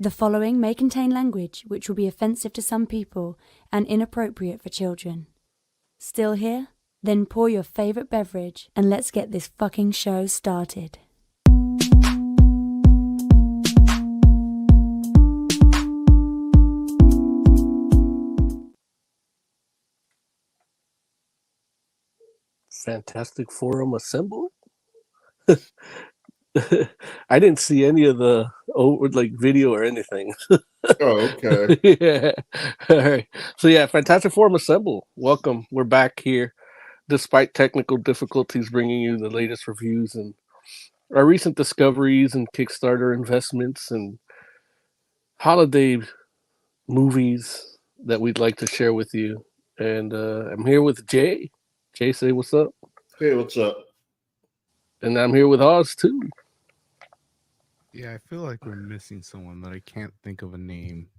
The following may contain language which will be offensive to some people and inappropriate for children. Still here? Then pour your favorite beverage and let's get this fucking show started. Fantastic Forum assemble. I didn't see any of the video or anything. Oh, okay. Yeah. All right. So yeah, Fantastic Forum assemble. Welcome. We're back here, despite technical difficulties, bringing you the latest reviews and our recent discoveries and Kickstarter investments and holiday movies that we'd like to share with you. And I'm here with Jay. Jay, say what's up. Hey, what's up? And I'm here with Oz too. Yeah, I feel like we're missing someone, but I can't think of a name.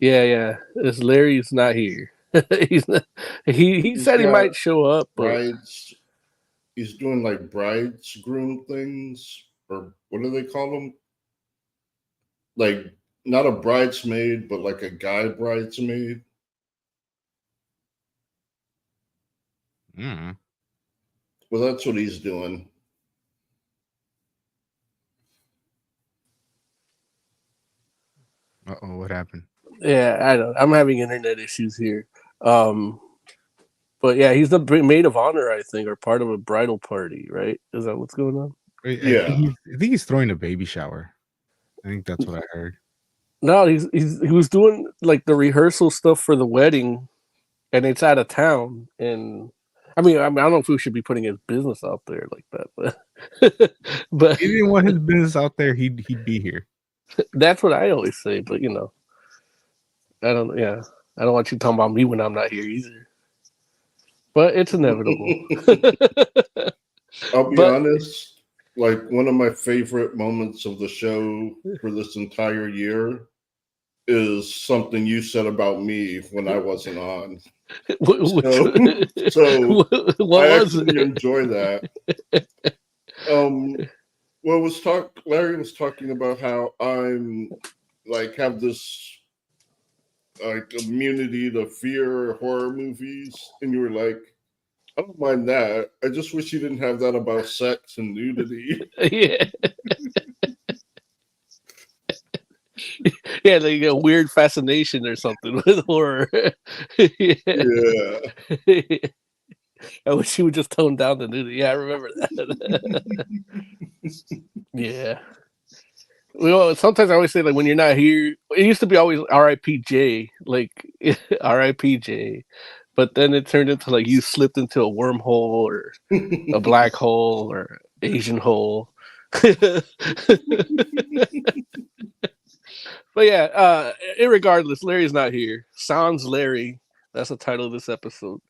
Yeah. This Larry's not here. He's not, he said he might show up, but he's doing like bridegroom things, or what do they call them? Like not a bridesmaid, but like a guy bridesmaid. Mm. Well, that's what he's doing. Uh-oh, what happened? Yeah, I don't. I'm having internet issues here. But yeah, he's the maid of honor, I think, or part of a bridal party, right? Is that what's going on? Yeah, I think he's throwing a baby shower. I think that's what I heard. No, he was doing like the rehearsal stuff for the wedding, and it's out of town. And I mean, I don't know if we should be putting his business out there like that, but If he didn't want his business out there, he'd be here. That's what I always say. But I don't want you talking about me when I'm not here either. But it's inevitable. I'll be honest. Like one of my favorite moments of the show for this entire year is something you said about me when I wasn't on. So what I was actually it? enjoy that. Larry was talking about how I'm like have this like immunity to fear horror movies, and you were like, I don't mind that. I just wish you didn't have that about sex and nudity. Yeah. Yeah, like a weird fascination or something with horror. Yeah. I wish you would just tone down the nudity. Yeah, I remember that. Yeah. Well, sometimes I always say like when you're not here, it used to be always R.I.P.J. like R.I.P.J. But then it turned into like you slipped into a wormhole or a black hole or Asian hole. But yeah, irregardless, Larry's not here. Sans Larry. That's the title of this episode.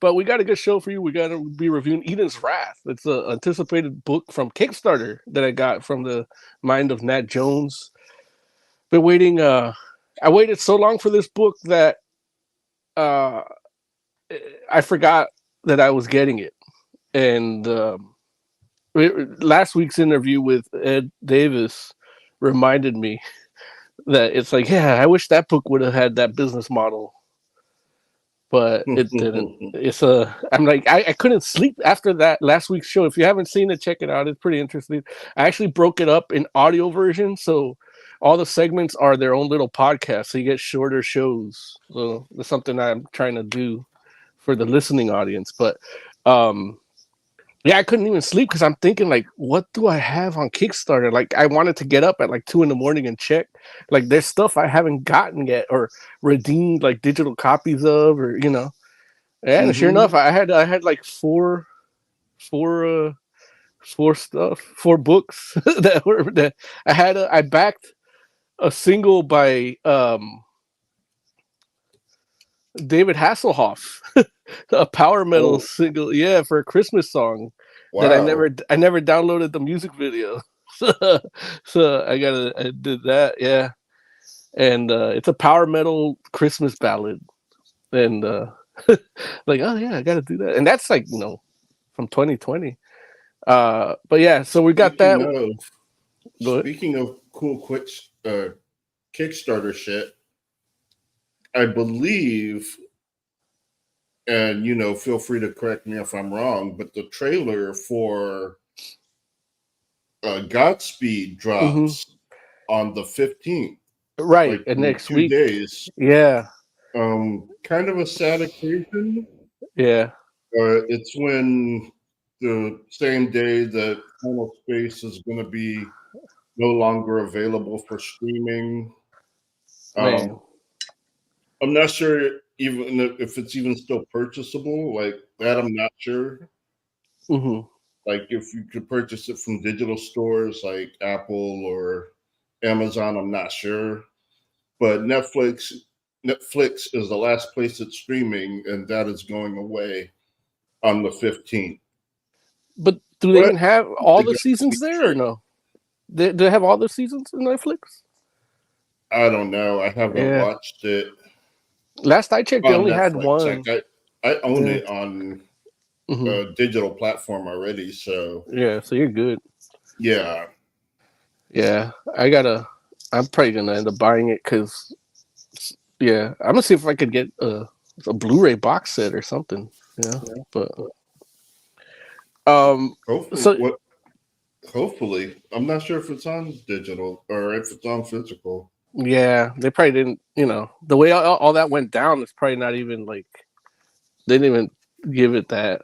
But we got a good show for you. We got to be reviewing Eden's Wrath. It's an anticipated book from Kickstarter that I got from the mind of Nat Jones. Been waiting. I waited so long for this book that I forgot that I was getting it. And last week's interview with Ed Davis reminded me that it's like, yeah, I wish that book would have had that business model. But it didn't. I'm like, I couldn't sleep after that last week's show. If you haven't seen it, check it out. It's pretty interesting. I actually broke it up in audio version, so all the segments are their own little podcast, so you get shorter shows. So that's something I'm trying to do for the listening audience. But yeah, I couldn't even sleep because I'm thinking like, what do I have on Kickstarter? Like, I wanted to get up at like 2 a.m. and check. Like, there's stuff I haven't gotten yet or redeemed like digital copies of, or And sure enough, I had like four books that I had. I backed a single by David Hasselhoff, a power metal single, for a Christmas song. Wow. That I never downloaded the music video, so I did that, yeah. And it's a power metal Christmas ballad, and like, oh yeah, I got to do that, and that's like from 2020. But yeah, so we got that. Speaking of cool Kickstarter shit. I believe, and feel free to correct me if I'm wrong, but the trailer for Godspeed drops on the 15th, Right, like and in next 2 week. days. Yeah, Kind of a sad occasion. yeah. It's when the same day that Final Space is going to be no longer available for streaming. Man. I'm not sure even if it's even still purchasable. Like that, I'm not sure. hmm Like if you could purchase it from digital stores like Apple or Amazon, I'm not sure. But Netflix is the last place it's streaming, and that is going away on the 15th. But do they But even have all they the got seasons there or no? Do they have all the seasons in Netflix? I don't know. I haven't Yeah. watched it Last I checked, they on only had Netflix. one. Like I own Yeah. it on hmm a digital platform already. So Yeah, so you're good. yeah, Yeah, I'm probably gonna end up buying it because, yeah, I'm gonna see if I could get a Blu-ray box set or something. Yeah, but hopefully. so Hopefully, I'm not sure if it's on digital or if it's on physical. yeah, they probably didn't. The way all that went down, it's probably not even like they didn't even give it that.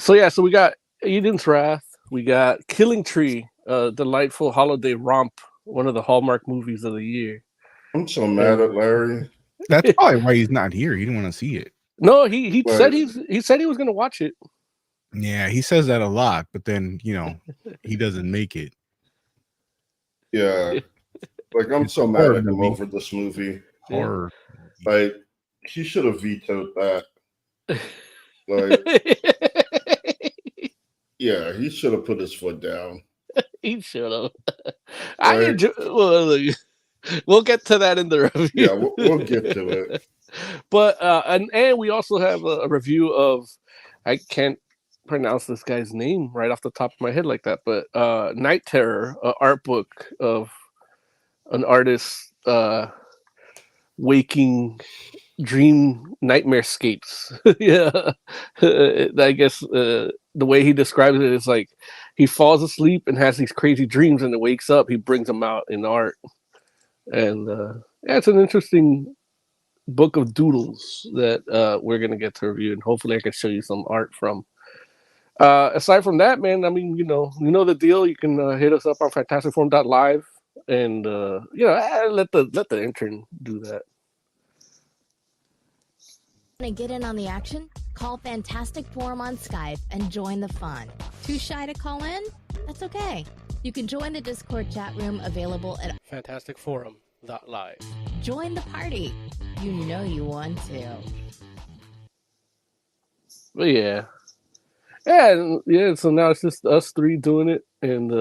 So yeah, so we got Eden's Wrath, we got Killing Tree, delightful holiday romp, one of the Hallmark movies of the year. I'm so mad at Larry. That's probably why he's not here. He didn't want to see it. No, he said Right. he said he was gonna watch it. Yeah, he says that a lot, but then he doesn't make it. Yeah, like I'm It's so a mad horror at him movie. over this movie. Horror. Like he should have vetoed that. Like yeah, he should have put his foot down. He should have. I Right. enjoy. Well, look, we'll get to that in the review. Yeah, we'll get to it. But and we also have a review of, I can't pronounce this guy's name right off the top of my head like that, but Night Terror, an art book of an artist waking dream nightmare scapes. Yeah, I guess the way he describes it is like he falls asleep and has these crazy dreams, and then wakes up, he brings them out in art. And yeah, it's an interesting book of doodles that we're gonna get to review, and hopefully I can show you some art from. Aside from that, man, I mean, you know the deal. You can hit us up on fantasticforum.live, and let the intern do that. Want to get in on the action? Call Fantastic Forum on Skype and join the fun. Too shy to call in? That's okay. You can join the Discord chat room available at fantasticforum.live. Join the party. You know you want to. But yeah. So now it's just us three doing it, and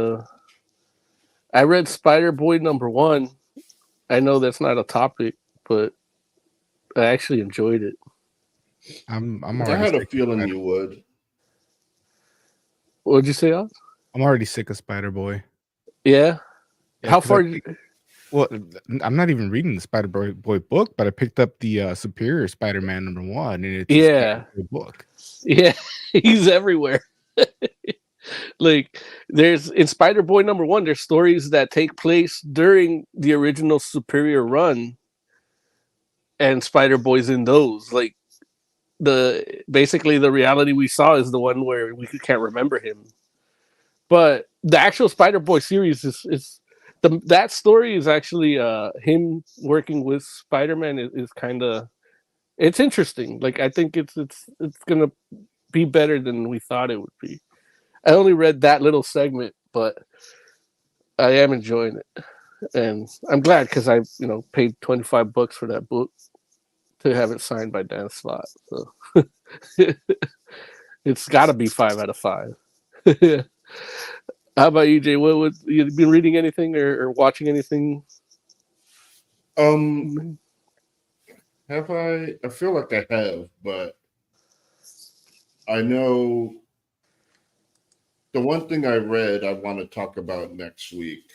I read Spider-Boy #1. I know that's not a topic, but I actually enjoyed it. I'm I already had a sick feeling of you would. What'd you say, Oz? I'm already sick of Spider-Boy. Yeah. Yeah, How 'cause far? Well, I'm not even reading the Spider-Boy book, but I picked up the Superior Spider-Man #1, and it's a Spider-Boy book. Yeah, he's everywhere. Like, there's in Spider-Boy #1, there's stories that take place during the original Superior run, and Spider-Boy's in those. Like, basically the reality we saw is the one where we can't remember him. But the actual Spider-Boy series is that story is actually him working with Spider-Man is kind of, it's interesting. Like, I think it's gonna be better than we thought it would be. I only read that little segment, but I am enjoying it, and I'm glad because I paid $25 for that book to have it signed by Dan Slott. So it's got to be 5 out of 5. How about you, Jay? What you been reading anything or watching anything? Have I? I feel like I have, but I know the one thing I read I want to talk about next week.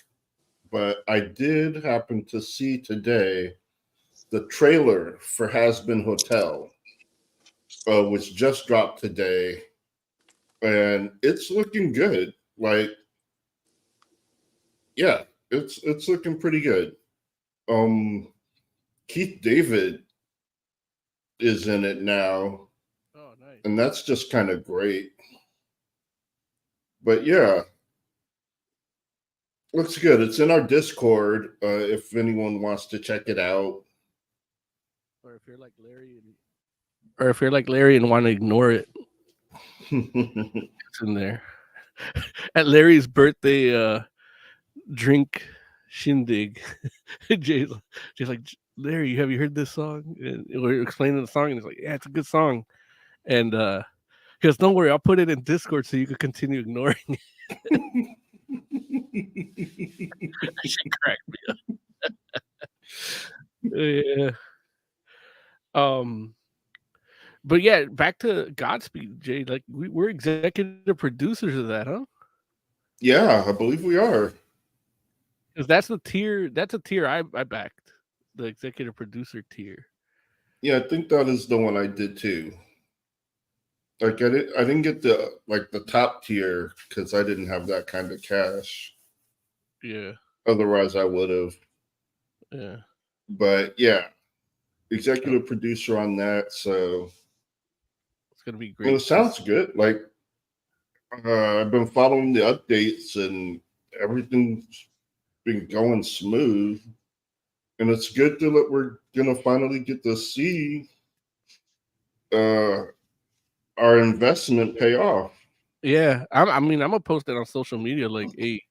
but I did happen to see today the trailer for Has-Been Hotel, which just dropped today, and it's looking good. Like, yeah, it's looking pretty good. Keith David is in it now, Oh, nice. and that's just kind of great. But yeah, looks good. It's in our Discord if anyone wants to check it out. Or if you're like Larry and want to ignore it, it's in there. At Larry's birthday drink shindig, Jay's like, Larry, have you heard this song? And we're explaining the song, and he's like, yeah, it's a good song. And he goes, don't worry, I'll put it in Discord so you can continue ignoring it. She cracked me up. Yeah. But yeah, back to Godspeed, Jay. Like we're executive producers of that, huh? Yeah, I believe we are. Because that's a tier I backed, the executive producer tier. Yeah, I think that is the one I did too. Like I didn't get the top tier because I didn't have that kind of cash. Yeah. Otherwise, I would have. Yeah. But yeah, executive producer on that. So it's gonna be great. Well, it sounds good. Like I've been following the updates and everything's been going smooth. And it's good that we're gonna finally get to see our investment pay off. Yeah, I'm gonna post it on social media. Like, hey,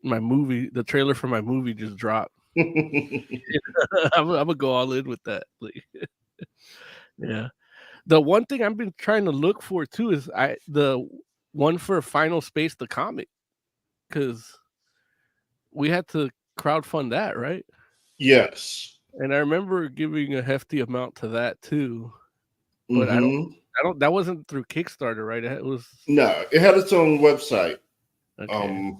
the trailer for my movie just dropped. I'm gonna go all in with that. Like, yeah. The one thing I've been trying to look for too is the one for Final Space, the comic, because we had to crowdfund that, right? Yes. And I remember giving a hefty amount to that too, but I don't. That wasn't through Kickstarter, right? It was it had its own website. Okay.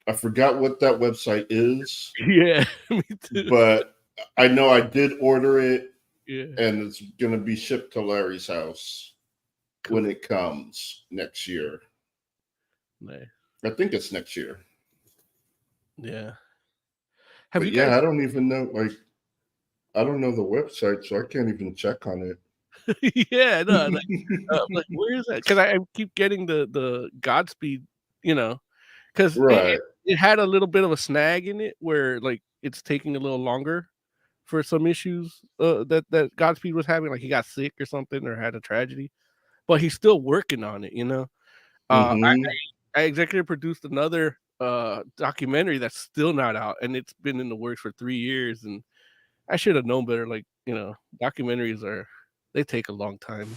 I forgot what that website is. Yeah, me too. But I know I did order it. Yeah. And it's gonna be shipped to Larry's house when it comes next year. Nice. I think it's next year. Yeah. I don't even know. Like, I don't know the website, so I can't even check on it. Yeah, no, like where is that? Because I keep getting the Godspeed, because it had a little bit of a snag in it where like it's taking a little longer for some issues that Godspeed was having. Like he got sick or something or had a tragedy, but he's still working on it. I executive produced another documentary that's still not out, and it's been in the works for 3 years, and I should have known better. Like, documentaries they take a long time,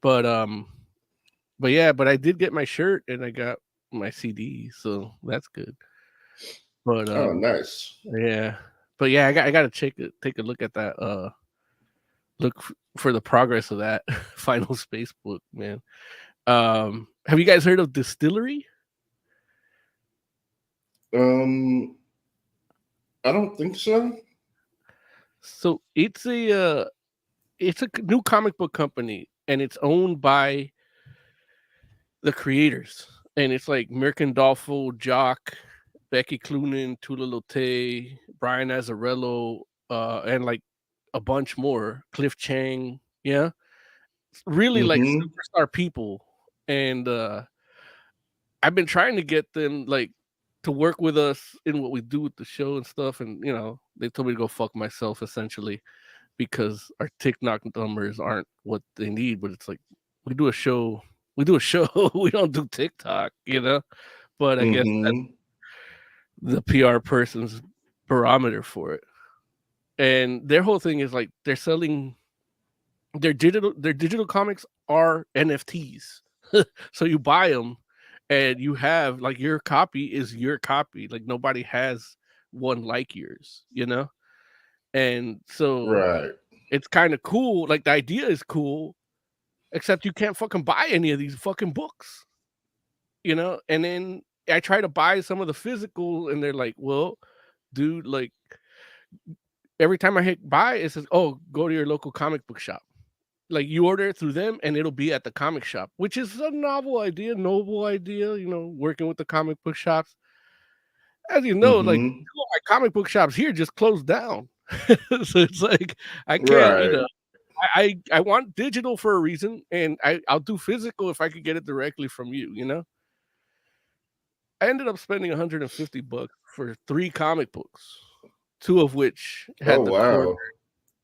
but I did get my shirt and I got my CD, so that's good. But oh, nice. Yeah, but yeah, I got to take a look at that. Look for the progress of that Final Space book, man. Have you guys heard of Distillery? I don't think so. So it's a new comic book company, and it's owned by the creators, and it's like Mirkandolfo, Jock, Becky Cloonan, Tula Lote, Brian Azzarello, and like a bunch more, Cliff Chang, yeah, really like superstar people. And I've been trying to get them like to work with us in what we do with the show and stuff, and they told me to go fuck myself essentially, because our TikTok numbers aren't what they need. But it's like we do a show, we don't do TikTok, but I guess that's the PR person's barometer for it. And their whole thing is like they're selling their digital comics are NFTs. So you buy them and you have like your copy is your copy. Like nobody has one like yours, And so it's kind of cool. Like the idea is cool, except you can't fucking buy any of these fucking books, And then I try to buy some of the physical, and they're like, "Well, dude, like every time I hit buy, it says, oh, go to your local comic book shop. Like you order it through them, and it'll be at the comic shop, which is a novel idea, noble idea. You know, working with the comic book shops, as you know, like Mm-hmm. two of my comic book shops here just closed down, so it's like I can't, you Right. know. I want digital for a reason, and I'll do physical if I could get it directly from you. You know, I ended up spending $150 for 3 comic books, 2 of which Oh had wow.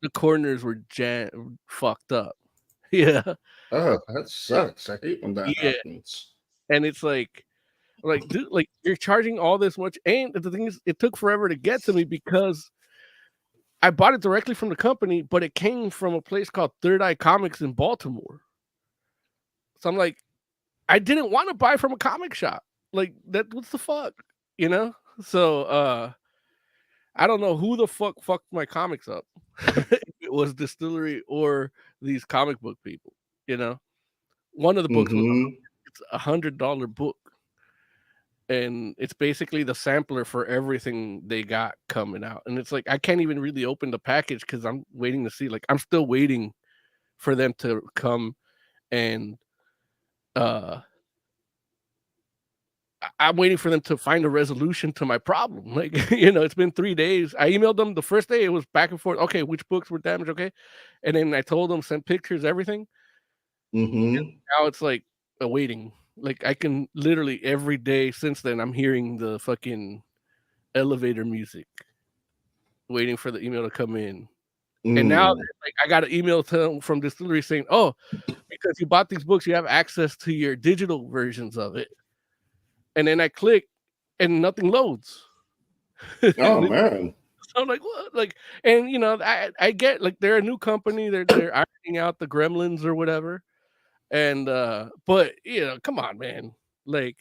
the corners were fucked up. Yeah, Oh, that sucks. I hate when that yeah, happens. and it's like, dude, like you're charging all this much, and the thing is, it took forever to get to me because I bought it directly from the company, but it came from a place called Third Eye Comics in Baltimore. So I'm like, I didn't want to buy from a comic shop. Like that, what's the fuck, you know? So I don't know who the fucked my comics up. If it was Distillery or these comic book people, you know. One of the books was Mm-hmm. it's $100 book, and it's basically the sampler for everything they got coming out. And it's like I can't even really open the package because I'm waiting to see. Like I'm still waiting for them to come and uh I'm waiting for them to find a resolution to my problem. Like, you know, it's been 3 days. I emailed them the first day, it was back and forth. Okay, which books were damaged? Okay. And then I told them, send pictures, everything. Mm-hmm. Now it's like awaiting. Like I can literally every day since then, I'm hearing the fucking elevator music, waiting for the email to come in. And now Mm. like I got an email from Distillery saying, oh, because you bought these books, you have access to your digital versions of it. And then I click and nothing loads. Oh man. So I'm like, what? Like, and you know, I get like they're a new company, they're ironing out the gremlins or whatever. And but you know, come on, man. Like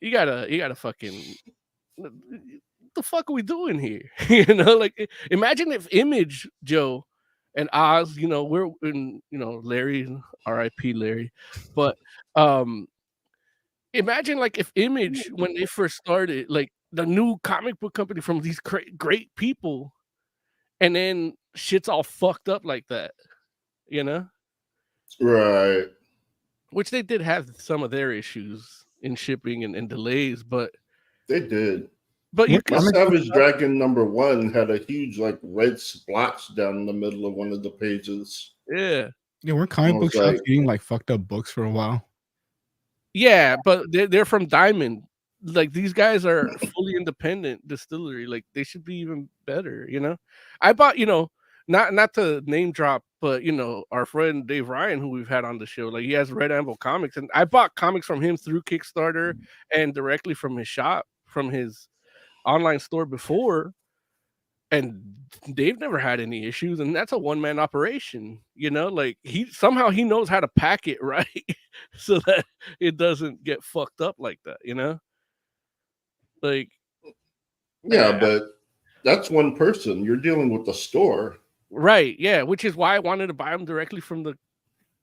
you gotta fucking what the fuck are we doing here? You know, like imagine if Image Joe and Oz, you know, we're in, you know, Larry, R.I.P. Larry, but imagine like if Image when they first started, like the new comic book company from these great people, and then shit's all fucked up like that, you know? Right. Which they did have some of their issues in shipping and delays, but They did. you What could My comic book? Savage Dragon #1 had a huge like red splotch down the middle of one of the pages. yeah. Yeah, weren't I comic book was shops like, getting like fucked up books for a while? Yeah, but they're from Diamond. Like these guys are fully independent distillery. Like they should be even better, you know. I bought, you know, not to name drop, but you know, our friend Dave Ryan, who we've had on the show, like he has Red Anvil Comics, and I bought comics from him through Kickstarter and directly from his shop, from his online store before. And Dave never had any issues, and that's a one-man operation, you know, like he somehow he knows how to pack it right so that it doesn't get fucked up like that, you know? Like yeah, but that's one person. You're dealing with the store. right, yeah, which is why I wanted to buy them directly from the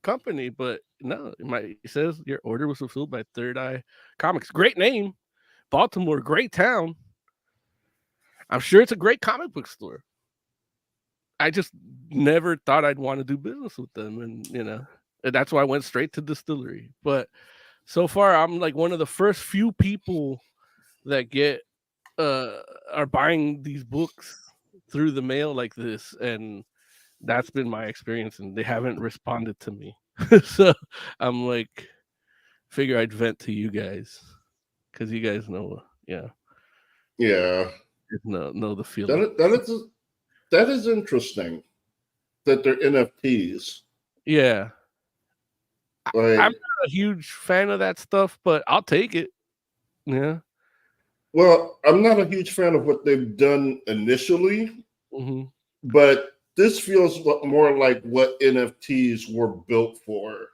company, but no, it says your order was fulfilled by Third Eye Comics. Great name, Baltimore, great town. I'm sure it's a great comic book store. I just never thought I'd want to do business with them, and you know, and that's why I went straight to Distillery. But so far, I'm like one of the first few people that get are buying these books through the mail like this, and that's been my experience. And they haven't responded to me, so I'm like, figure I'd vent to you guys because you guys know, yeah, Yeah. know the feeling. That is interesting that they're NFTs. Yeah. Like, I'm not a huge fan of that stuff, but I'll take it. Yeah. well, I'm not a huge fan of what they've done initially, Mhm. but this feels more like what NFTs were built for.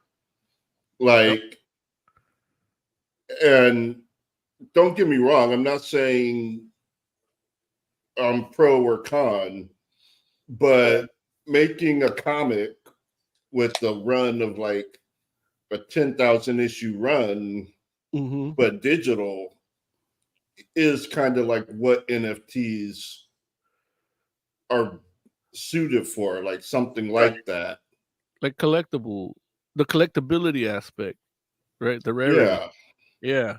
Like, and don't get me wrong, I'm not saying I'm pro or con, but making a comic with the run of like a 10,000 issue run, Mhm. but digital, is kind of like what NFTs are suited for, like something like that. Like the collectability aspect, right? The rarity. Yeah. Yeah.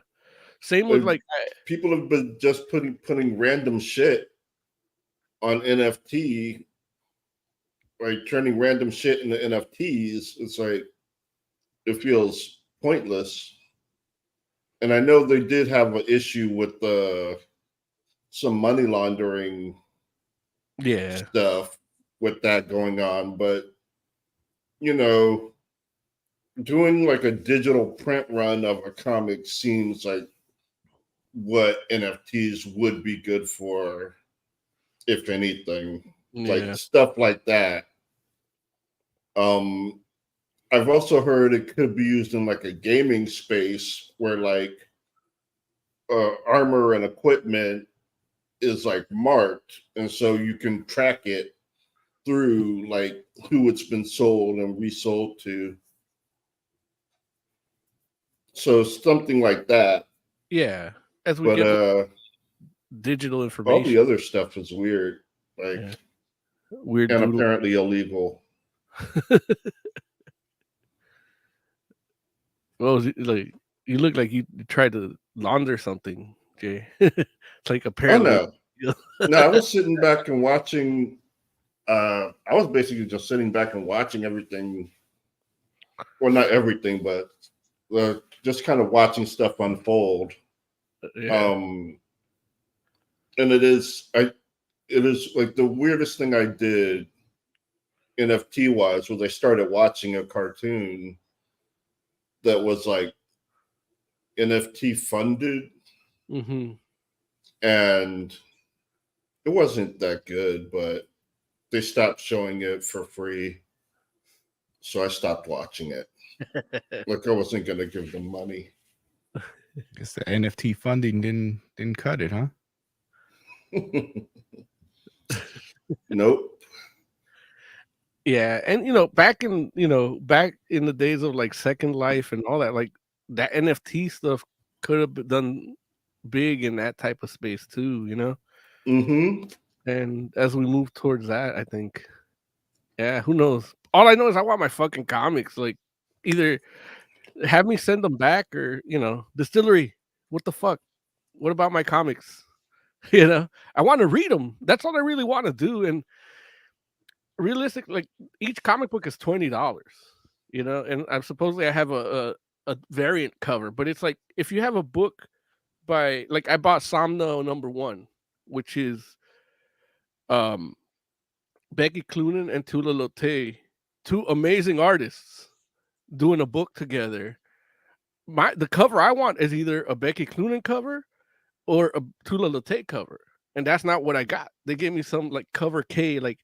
Same with like people have been just putting random shit on NFT, like turning random shit into NFTs. It's like it feels pointless. And I know they did have an issue with some money laundering stuff with that going on, but you know, doing like a digital print run of a comic seems like what NFTs would be good for, if anything. Like stuff like that. I've also heard it could be used in like a gaming space where like armor and equipment is like marked, and so you can track it through like who it's been sold and resold to. So something like that. Yeah. As we get digital information. All the other stuff is weird. Like weird and doodle. Apparently illegal. Well, like you look like you tried to launder something, Jay. It's like apparently. Oh, no, I was sitting back and watching. I was basically just sitting back and watching everything. Well, not everything, but just kind of watching stuff unfold. Yeah. And it is like the weirdest thing I did NFT wise was I started watching a cartoon that was like NFT funded. Mm-hmm. And it wasn't that good, but they stopped showing it for free. So I stopped watching it. Like I wasn't going to give them money. Guess the NFT funding didn't cut it, huh? Nope. Yeah, and back in the days of like Second Life and all that, like that NFT stuff could have done big in that type of space too, Mm-hmm. And as we move towards that, I think, yeah, who knows? All I know is I want my fucking comics. Like, either have me send them back, or distillery. What the fuck? What about my comics? I want to read them. That's all I really want to do. And realistic, like each comic book is $20. And I supposedly I have a variant cover, but it's like if you have a book by, like, I bought Somno #1, which is Becky Cloonan and Tula Lotay, two amazing artists doing a book together. The cover I want is either a Becky Cloonan cover or a Tula Lotay cover, and that's not what I got. They gave me some like cover K, like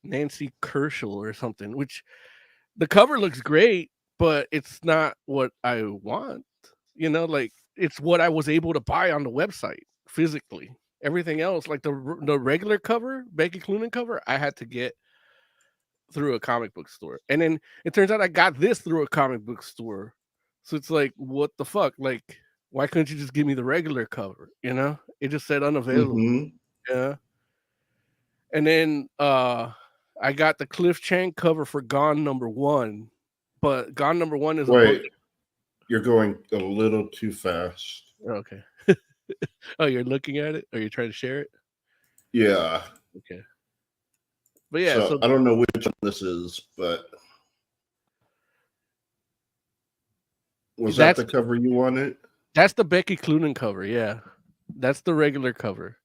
Nancy Kershaw or something, which the cover looks great, but it's not what I want. Like it's what I was able to buy on the website physically. Everything else, like the regular cover, Becky Cloonan cover, I had to get through a comic book store. And then it turns out I got this through a comic book store. So it's like, what the fuck? Like, why couldn't you just give me the regular cover? It just said unavailable. Mm-hmm. Yeah. And then I got the Cliff Chang cover for Gone #1, but Gone #1 is Wait, you're going a little too fast. Okay. Oh, you're looking at it? Or you're trying to share it? Yeah. Okay. But yeah, so I don't know which one this is, but was that the cover you wanted? That's the Becky Cloonan cover, yeah. That's the regular cover.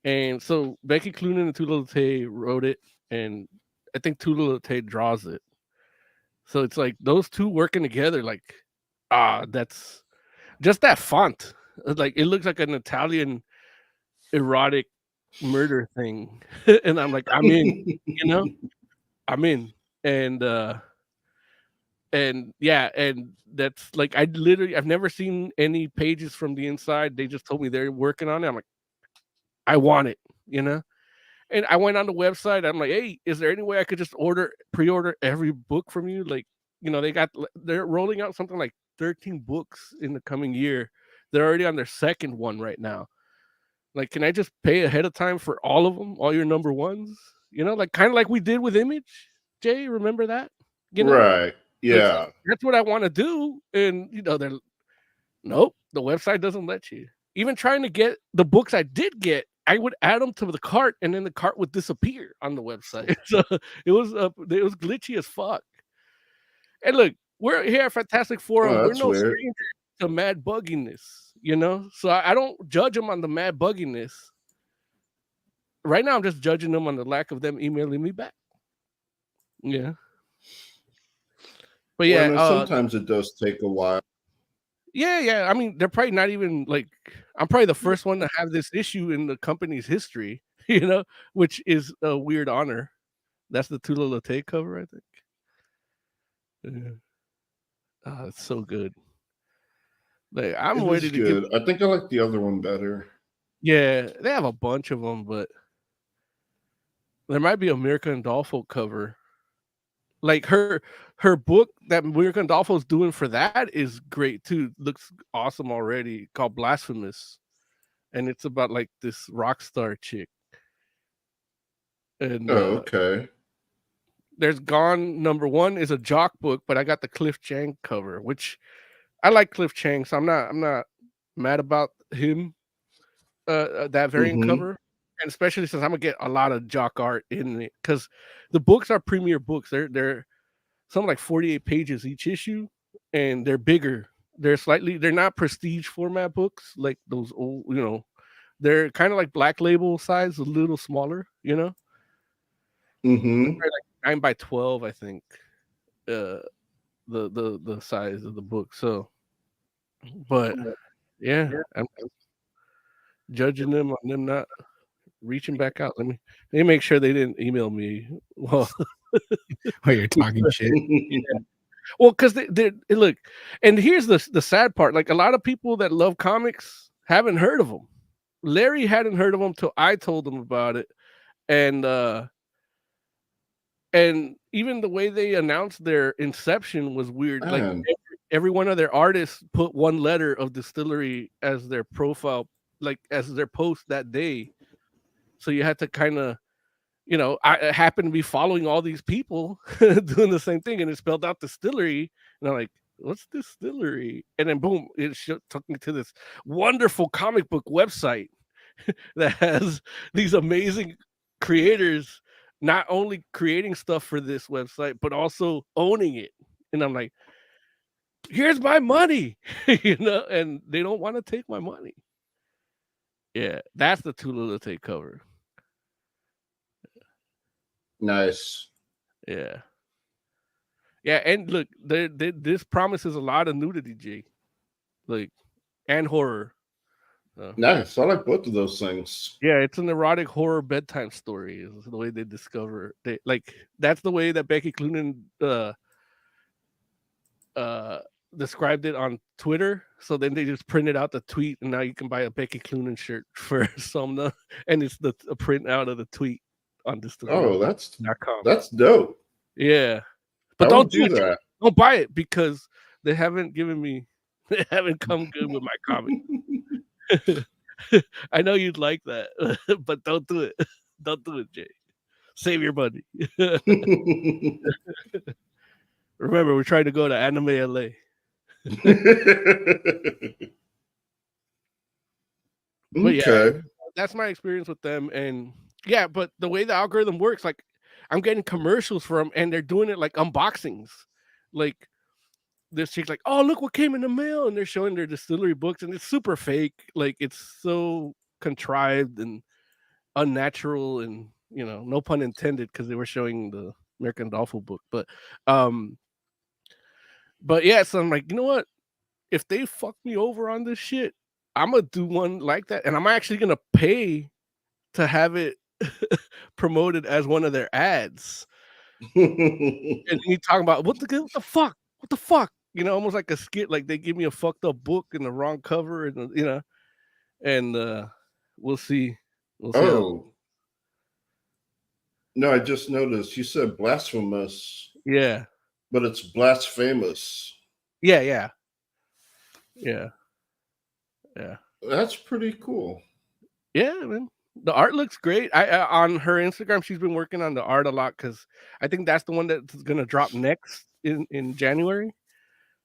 And so Becky Cloonan and Tula Lotay wrote it, and I think Tula Lotay draws it. So it's like those two working together, like, that's just that font. Like it looks like an Italian erotic murder thing. And I'm like, I'm in, I'm in. And yeah, and that's like I've never seen any pages from the inside. They just told me they're working on it. I'm like, I want it, And I went on the website. I'm like, hey, is there any way I could just pre-order every book from you? Like, they're rolling out something like 13 books in the coming year. They're already on their second one right now. Like, can I just pay ahead of time for all of them, all your number ones? You know, like kind of like we did with Image. Jay, remember that? You know, Right. So it's like, Yeah. that's what I want to do, and they're nope, the website doesn't let you. Even trying to get the books I did get, I would add them to the cart, and then the cart would disappear on the website. So it was glitchy as fuck. And look, we're here at Fantastic Forum. Oh, We're that's no weird. stranger to mad bugginess, So I don't judge them on the mad bugginess. Right now, I'm just judging them on the lack of them emailing me back. Yeah. But Well, I yeah, know sometimes it does take a while. yeah. I mean, they're probably not even like I'm probably the first one to have this issue in the company's history, which is a weird honor. That's the Tula Latte cover, I think. Yeah. Oh, it's so good. Like, I'm It ready is to give. good. I think I like the other one better. Yeah, they have a bunch of them, but there might be a Mirka Andolfo cover. Like her book that Mirka Andolfo's doing for that is great too. Looks awesome already. Called Blasphemous, and it's about like this rock star chick. And okay. There's Gone #1 is a jock book, but I got the Cliff Chang cover, which I like Cliff Chang, so I'm not mad about him. That variant cover, and especially since I'm gonna get a lot of jock art in it, because the books are premier books. They're something like 48 pages each issue, and they're bigger. They're not prestige format books like those old, they're kind of like Black Label size, a little smaller, Mm-hmm. Like 9 by 12, I think. The size of the book. So, but yeah, I'm judging them on them not reaching back out. Let me make sure they didn't email me. Well, you're talking shit. Yeah. Well, because they look, and here's the sad part. Like, a lot of people that love comics haven't heard of them. Larry hadn't heard of them till I told him about it, and even the way they announced their inception was weird. Like, every one of their artists put one letter of Distillery as their profile, like as their post that day. So you had to kind of, I happened to be following all these people doing the same thing, and it spelled out Distillery, and I'm like, what's Distillery? And then boom, it took me to this wonderful comic book website that has these amazing creators not only creating stuff for this website, but also owning it. And I'm like, here's my money, and they don't want to take my money. Yeah, that's the Tula Latte cover. Nice. Yeah. Yeah, and look, this promises a lot of nudity, Jay. Like, and horror. Nice. I like both of those things. Yeah, it's an erotic horror bedtime story. Is the way they discover that's the way that Becky Cloonan described it on Twitter. So then they just printed out the tweet, and now you can buy a Becky Cloonan shirt for Somna, and it's a print out of the tweet on this. Oh, that's dope. Yeah, but don't do that. Don't buy it because they haven't given me. They haven't come good with my comic. I know you'd like that, but don't do it. Don't do it, Jay. Save your money. Remember, we're trying to go to Anime LA. But yeah, that's my experience with them. And yeah, but the way the algorithm works, like, I'm getting commercials for them, and they're doing it like unboxings. Like, this chick's like, oh, look what came in the mail, and they're showing their Distillery books, and it's super fake. Like, it's so contrived and unnatural, and no pun intended, because they were showing the Mirka Andolfo book. But yeah, so I'm like, you know what? If they fuck me over on this shit, I'm gonna do one like that, and I'm actually gonna pay to have it promoted as one of their ads. And he talking about what the fuck, almost like a skit, like they give me a fucked up book and the wrong cover, and and we'll see. Oh, no, I just noticed you said blasphemous. Yeah, but it's blasphemous. Yeah. That's pretty cool. Yeah, man. The art looks great. I on her Instagram, she's been working on the art a lot because I think that's the one that's gonna drop next in January.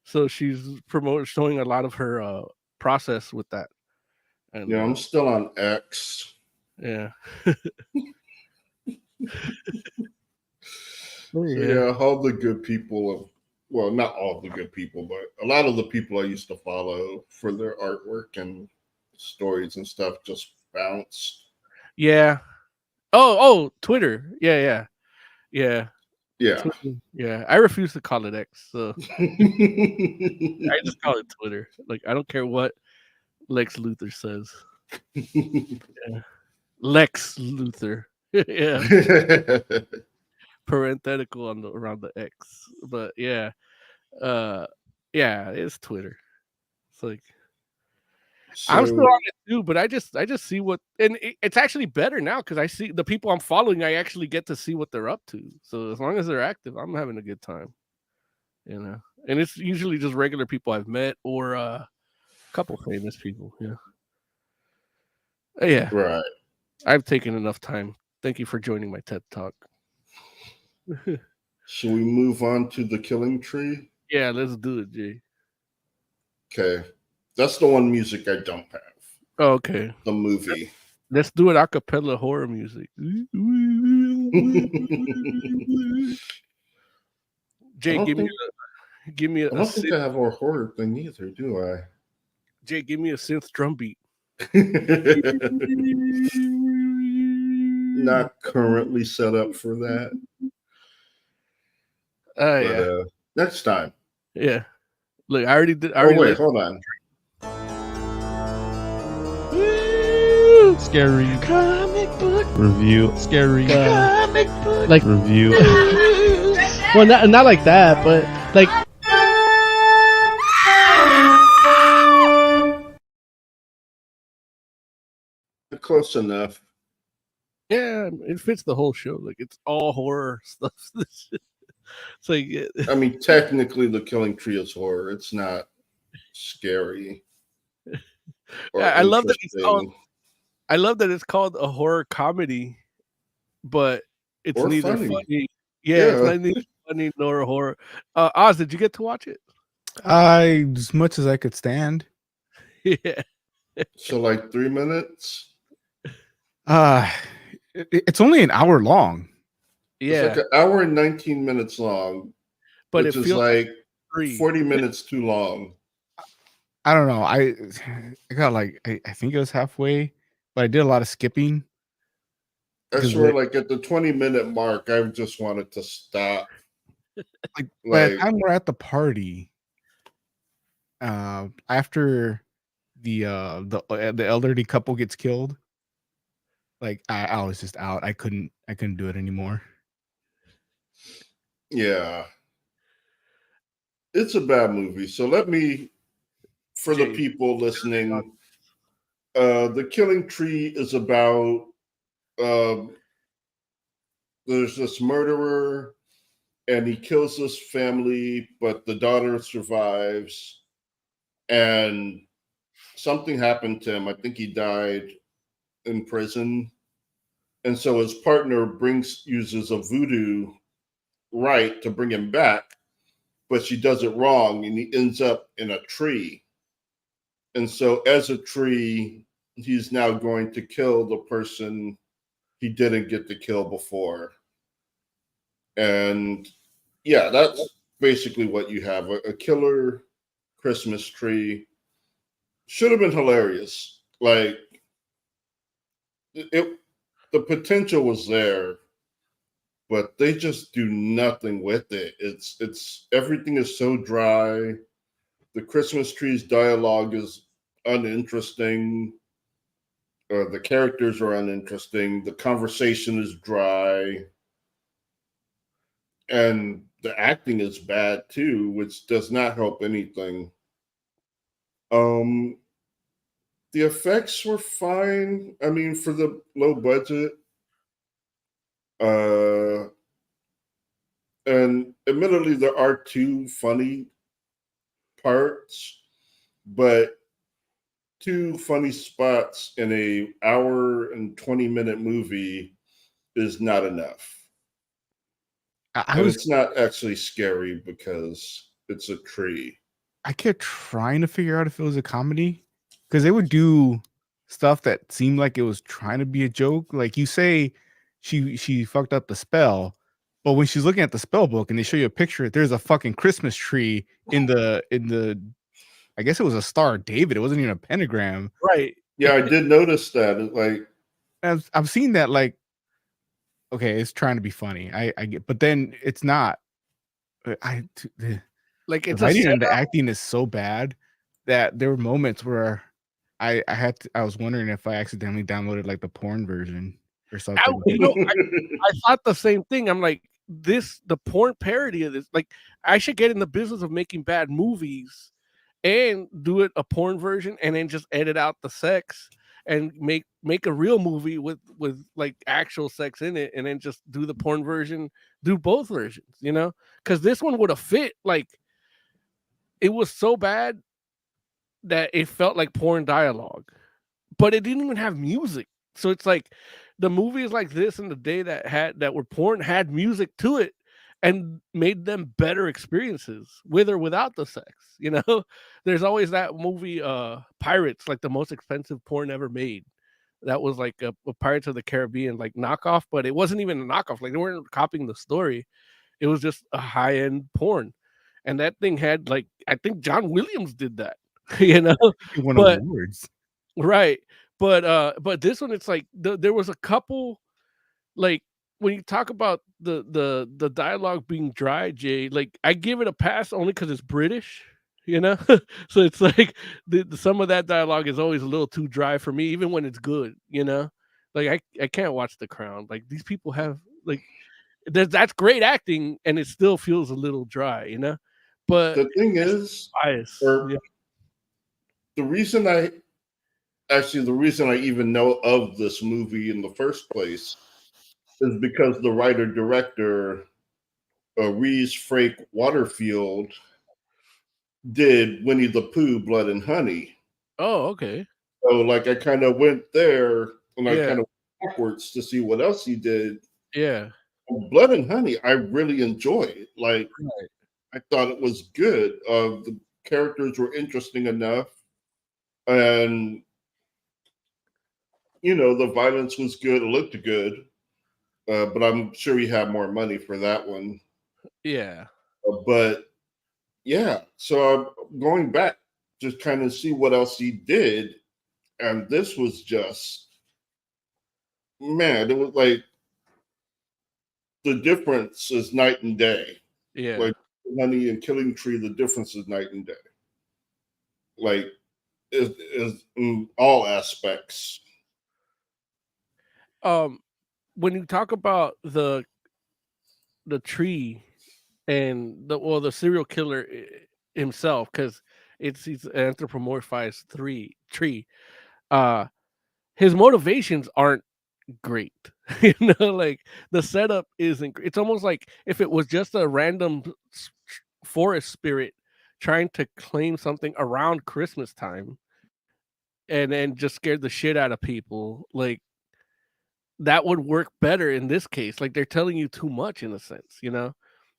So she's showing a lot of her process with that. And Yeah, I'm still on X. yeah. So yeah, all the good people well, not all the good people, but a lot of the people I used to follow for their artwork and stories and stuff just bounced. Yeah. Oh, Twitter. Yeah. Yeah. Twitter. Yeah. I refuse to call it X, so I just call it Twitter. Like I don't care what Lex Luthor says. Yeah. Lex Luthor. Yeah. Parenthetical on around the X. But yeah. Yeah, it's Twitter. It's like I'm still on it too, but I just see what, and it's actually better now because I see the people I'm following. I actually get to see what they're up to. So as long as they're active, I'm having a good time. And it's usually just regular people I've met or a couple famous people. Yeah. Right. I've taken enough time. Thank you for joining my TED Talk. Should we move on to The Killing Tree? Yeah, let's do it, Jay. Okay. That's the one music I don't have. Oh, okay. The movie. Let's do it a cappella horror music. Jay, give me I don't think I have a horror thing either, do I? Jay, give me a synth drum beat. Not currently set up for that. Yeah. Next time. Yeah. Look, I already did. Wait, hold on. Scary comic book review. Scary comic book like review. Well, not like that, but like. Close enough. Yeah, it fits the whole show. Like it's all horror stuff. It's like, I mean, technically, The Killing Tree is horror. It's not scary. I love that it's called. I love that it's called a horror comedy, but it's or neither funny. Yeah, it's neither funny nor horror. Oz, did you get to watch it? As much as I could stand. Yeah. So like 3 minutes. It's only an hour long. Yeah, it's like an hour and 19 minutes long, but which it is feels like 3. 40 minutes too long. I don't know. I got like I think it was halfway, but I did a lot of skipping. I swear, like at the 20-minute mark, I just wanted to stop. Like by the time we're at the party, after the elderly couple gets killed, like I was just out. I couldn't do it anymore. Yeah, it's a bad movie. So let me, for the people listening, The Killing Tree is about there's this murderer and he kills this family, but the daughter survives, and something happened to him. I think he died in prison, and so his partner uses a voodoo rite to bring him back, but she does it wrong, and he ends up in a tree. And so, as a tree, he's now going to kill the person he didn't get to kill before. And yeah, that's basically what you have, a killer Christmas tree. Should have been hilarious. Like the potential was there, but they just do nothing with it. It's everything is so dry. The Christmas tree's dialogue is uninteresting. The characters are uninteresting. The conversation is dry. And the acting is bad too, which does not help anything. The effects were fine. I mean, for the low budget. And admittedly, there are 2 funny parts, but 2 funny spots in a hour and 20-minute movie is not enough. I And was it's not actually scary because it's a tree. I kept trying to figure out if it was a comedy because they would do stuff that seemed like it was trying to be a joke. Like you say, she fucked up the spell, but when she's looking at the spell book and they show you a picture, there's a fucking Christmas tree in the. I guess it was a Star of David. It wasn't even a pentagram. Right. Yeah, I did notice that. Like, I've seen that. Like, okay, it's trying to be funny. I get, but then it's not. The Like it's writing a and the acting is so bad that there were moments where I was wondering if I accidentally downloaded like the porn version or something. I thought the same thing. I'm like, the porn parody of this, like, I should get in the business of making bad movies and do it a porn version and then just edit out the sex and make a real movie with like actual sex in it and then just do the porn version, do both versions, you know? Because this one would have fit. Like, it was so bad that it felt like porn dialogue, but it didn't even have music. So it's like the movies like this in the day that were porn had music to it and made them better experiences with or without the sex. You know, there's always that movie, Pirates, like the most expensive porn ever made. That was like a Pirates of the Caribbean like knockoff, but it wasn't even a knockoff. Like they weren't copying the story. It was just a high end porn, and that thing had like I think John Williams did that. You know, He won but awards. right. But this one, it's like there was a couple, like when you talk about the dialogue being dry, Jay, like I give it a pass only because it's British, you know. So it's like some of that dialogue is always a little too dry for me, even when it's good, you know. Like I can't watch The Crown. Like these people have like that's great acting, and it still feels a little dry, you know. But the thing is, bias. or Yeah. the reason I even know of this movie in the first place is because the writer director Rhys Frake Waterfield did Winnie the Pooh, Blood and Honey. Oh, okay. So like I kind of went there and I Yeah. kind of backwards to see what else he did. Yeah. Blood and Honey, I really enjoyed. Like Right. I thought it was good. The characters were interesting enough, and you know the violence was good. It looked good, but I'm sure he had more money for that one. Yeah. But yeah, so I'm going back to kind of see what else he did, and this was just man. It was like the difference is night and day. Yeah. Like Honey and Killing Tree, the difference is night and day. Like is in all aspects. When you talk about the tree and the serial killer himself, because he's anthropomorphized tree, his motivations aren't great. You know, like the setup isn't. It's almost like if it was just a random forest spirit trying to claim something around Christmas time, and then just scared the shit out of people, like that would work better in this case. Like they're telling you too much in a sense, you know,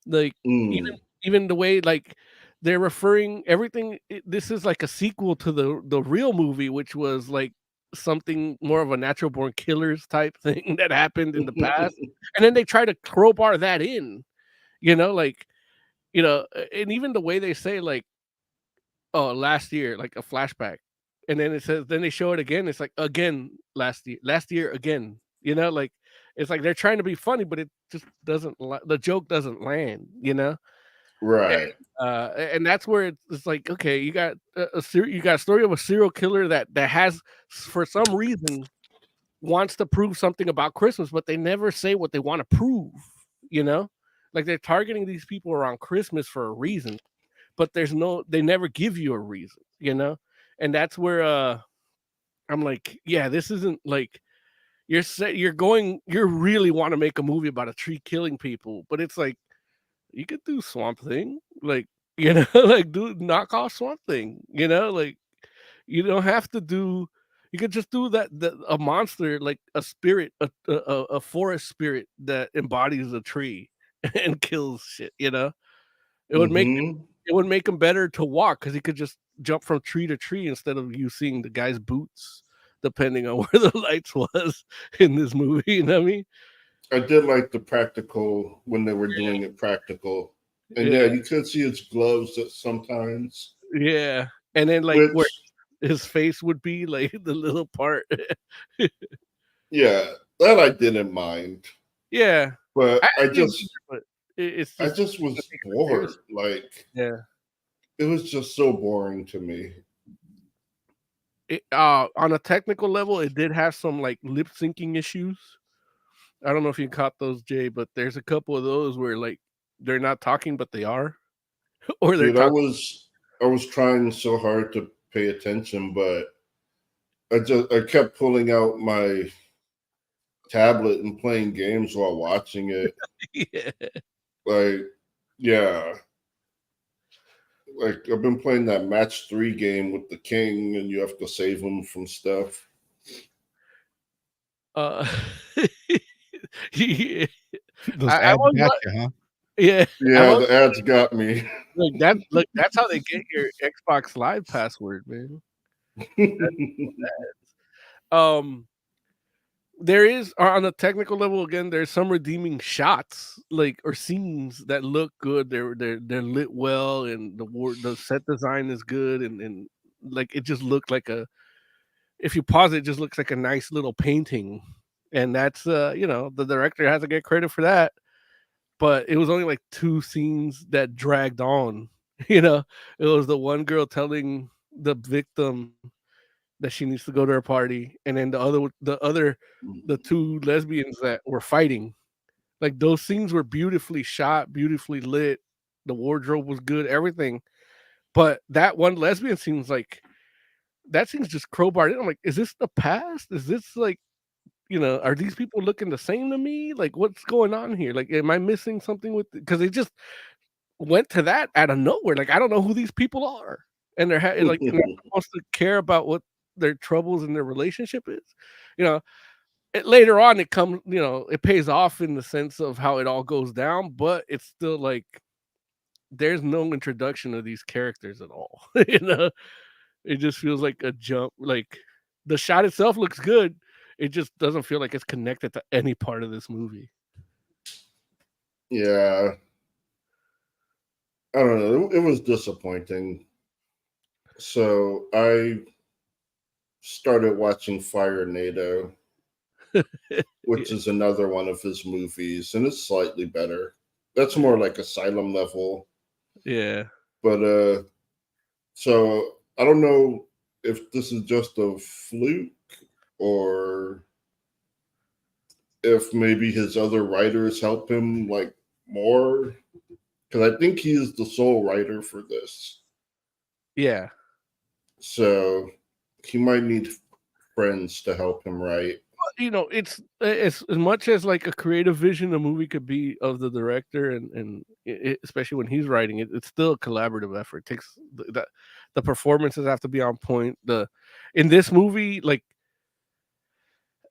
like even the way like they're referring everything. This is like a sequel to the real movie, which was like something more of a natural born killers type thing that happened in the past, and then they try to crowbar that in, you know, like and even the way they say like, oh, last year, like a flashback, and then it says, then they show it again. It's like again last year again. You know, like it's like they're trying to be funny, but it just doesn't. The joke doesn't land. You know, Right. and that's where it's like, okay, you got a story of a serial killer that has, for some reason, wants to prove something about Christmas, but they never say what they want to prove. You know, like they're targeting these people around Christmas for a reason, but they never give you a reason. You know, and that's where I'm like, yeah, this isn't like. You really want to make a movie about a tree killing people, but it's like you could do Swamp Thing, like like knock off Swamp Thing, like You don't have to do. You could just do that. A monster like a spirit, a forest spirit that embodies a tree and kills shit. You know, it would make Mhm. it would make him better to walk because he could just jump from tree to tree instead of you seeing the guy's boots, depending on where the lights was in this movie. You know what I mean? I did like the practical when they were doing it practical. And yeah, you could see his gloves at sometimes. Yeah. And then like where Which his face would be, like the little part. yeah, that I didn't mind. Yeah. But I didn't just either, but it's I just just was a big bored. comparison. Like Yeah. it was just so boring to me. On a technical level, it did have some like lip syncing issues. I don't know if you caught those, Jay, but there's a couple of those where like they're not talking, but they are, or they're Dude, I talking. was trying so hard to pay attention, but I kept pulling out my tablet and playing games while watching it. Yeah. Like, yeah. Like I've been playing that match 3 game with the king and you have to save him from stuff. Uh, yeah. Those I ads was got not, you, huh? yeah. Yeah, the ads got me. That's how they get your Xbox Live password, man. There is on a technical level again. There's some redeeming shots, like or scenes that look good. They're lit well, and the set design is good, and like it just looked like a. If you pause it, it just looks like a nice little painting, and that's the director has to get credit for that. But it was only like 2 scenes that dragged on. It was the one girl telling the victim that she needs to go to her party, and then the 2 lesbians that were fighting. Like those scenes were beautifully shot, beautifully lit. The wardrobe was good, everything. But that one lesbian seems like that seems just crowbarred in. I'm like, is this the past? Is this like, are these people looking the same to me? Like, what's going on here? Like, am I missing something with? Because they just went to that out of nowhere. Like, I don't know who these people are, and they're like they're not supposed to care about what their troubles in their relationship is. Later on it comes. It pays off in the sense of how it all goes down, but it's still like there's no introduction of these characters at all. It just feels like a jump. Like the shot itself looks good. It just doesn't feel like it's connected to any part of this movie. Yeah. I don't know. It was disappointing. So I started watching Fire NATO, which is another one of his movies, and it's slightly better. That's more like Asylum level. Yeah. But so I don't know if this is just a fluke or if maybe his other writers help him like more, because I think he is the sole writer for this. Yeah. So he might need friends to help him write. It's as much as like a creative vision a movie could be of the director, and especially when he's writing it, it's still a collaborative effort. It takes the performances have to be on point. In this movie, like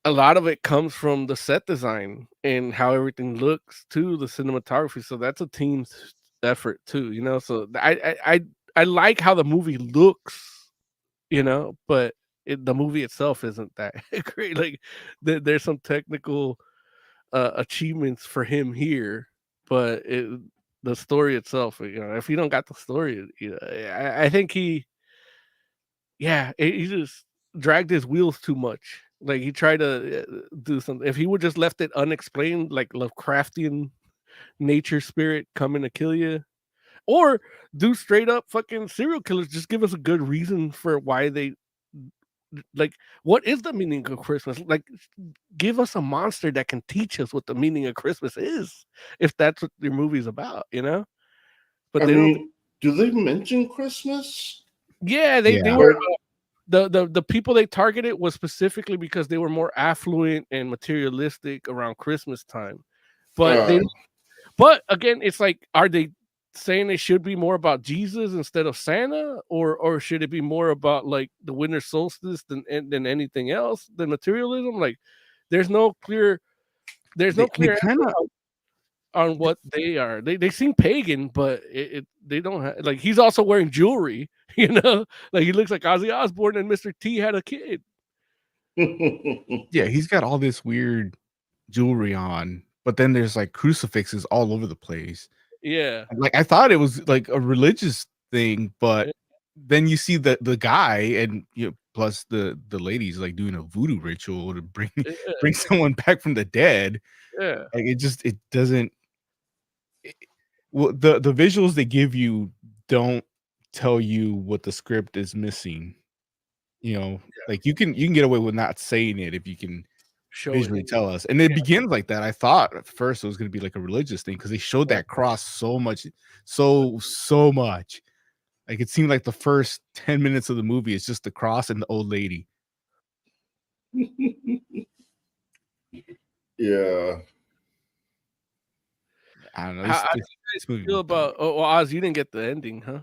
a lot of it comes from the set design and how everything looks to the cinematography. So that's a team's effort too, So I like how the movie looks, but the movie itself isn't that great. Like there's some technical achievements for him here, but the story itself, if you don't got the story, I think he just dragged his wheels too much. Like he tried to do something. If he would just left it unexplained, like Lovecraftian nature spirit coming to kill you, or do straight up fucking serial killers, just give us a good reason for why they like. What is the meaning of Christmas? Like, give us a monster that can teach us what the meaning of Christmas is, if that's what your movie's about, But I they don't. mean, do they mention Christmas? Yeah, they Yeah. were. The people they targeted was specifically because they were more affluent and materialistic around Christmas time. But but again, it's like, are they saying it should be more about Jesus instead of Santa, or should it be more about like the winter solstice than anything else, than materialism? Like, there's no clear They answer kind of on what they are. They seem pagan, but they don't have, like, he's also wearing jewelry, you know, like he looks like Ozzy Osbourne and Mr. T had a kid. yeah, he's got all this weird jewelry on, but then there's like crucifixes all over the place. Yeah. Like I thought it was like a religious thing, but then you see the guy and plus the ladies like doing a voodoo ritual to bring someone back from the dead. Yeah. Like it doesn't. Well, the visuals they give you don't tell you what the script is missing. Like you can get away with not saying it if you can visually tell us. And it begins like that. I thought at first it was going to be like a religious thing because they showed that cross so much. Like it seemed like the first 10 minutes of the movie is just the cross and the old lady. Yeah. I don't know. How do you guys feel about? Oh, well, Oz, you didn't get the ending, huh?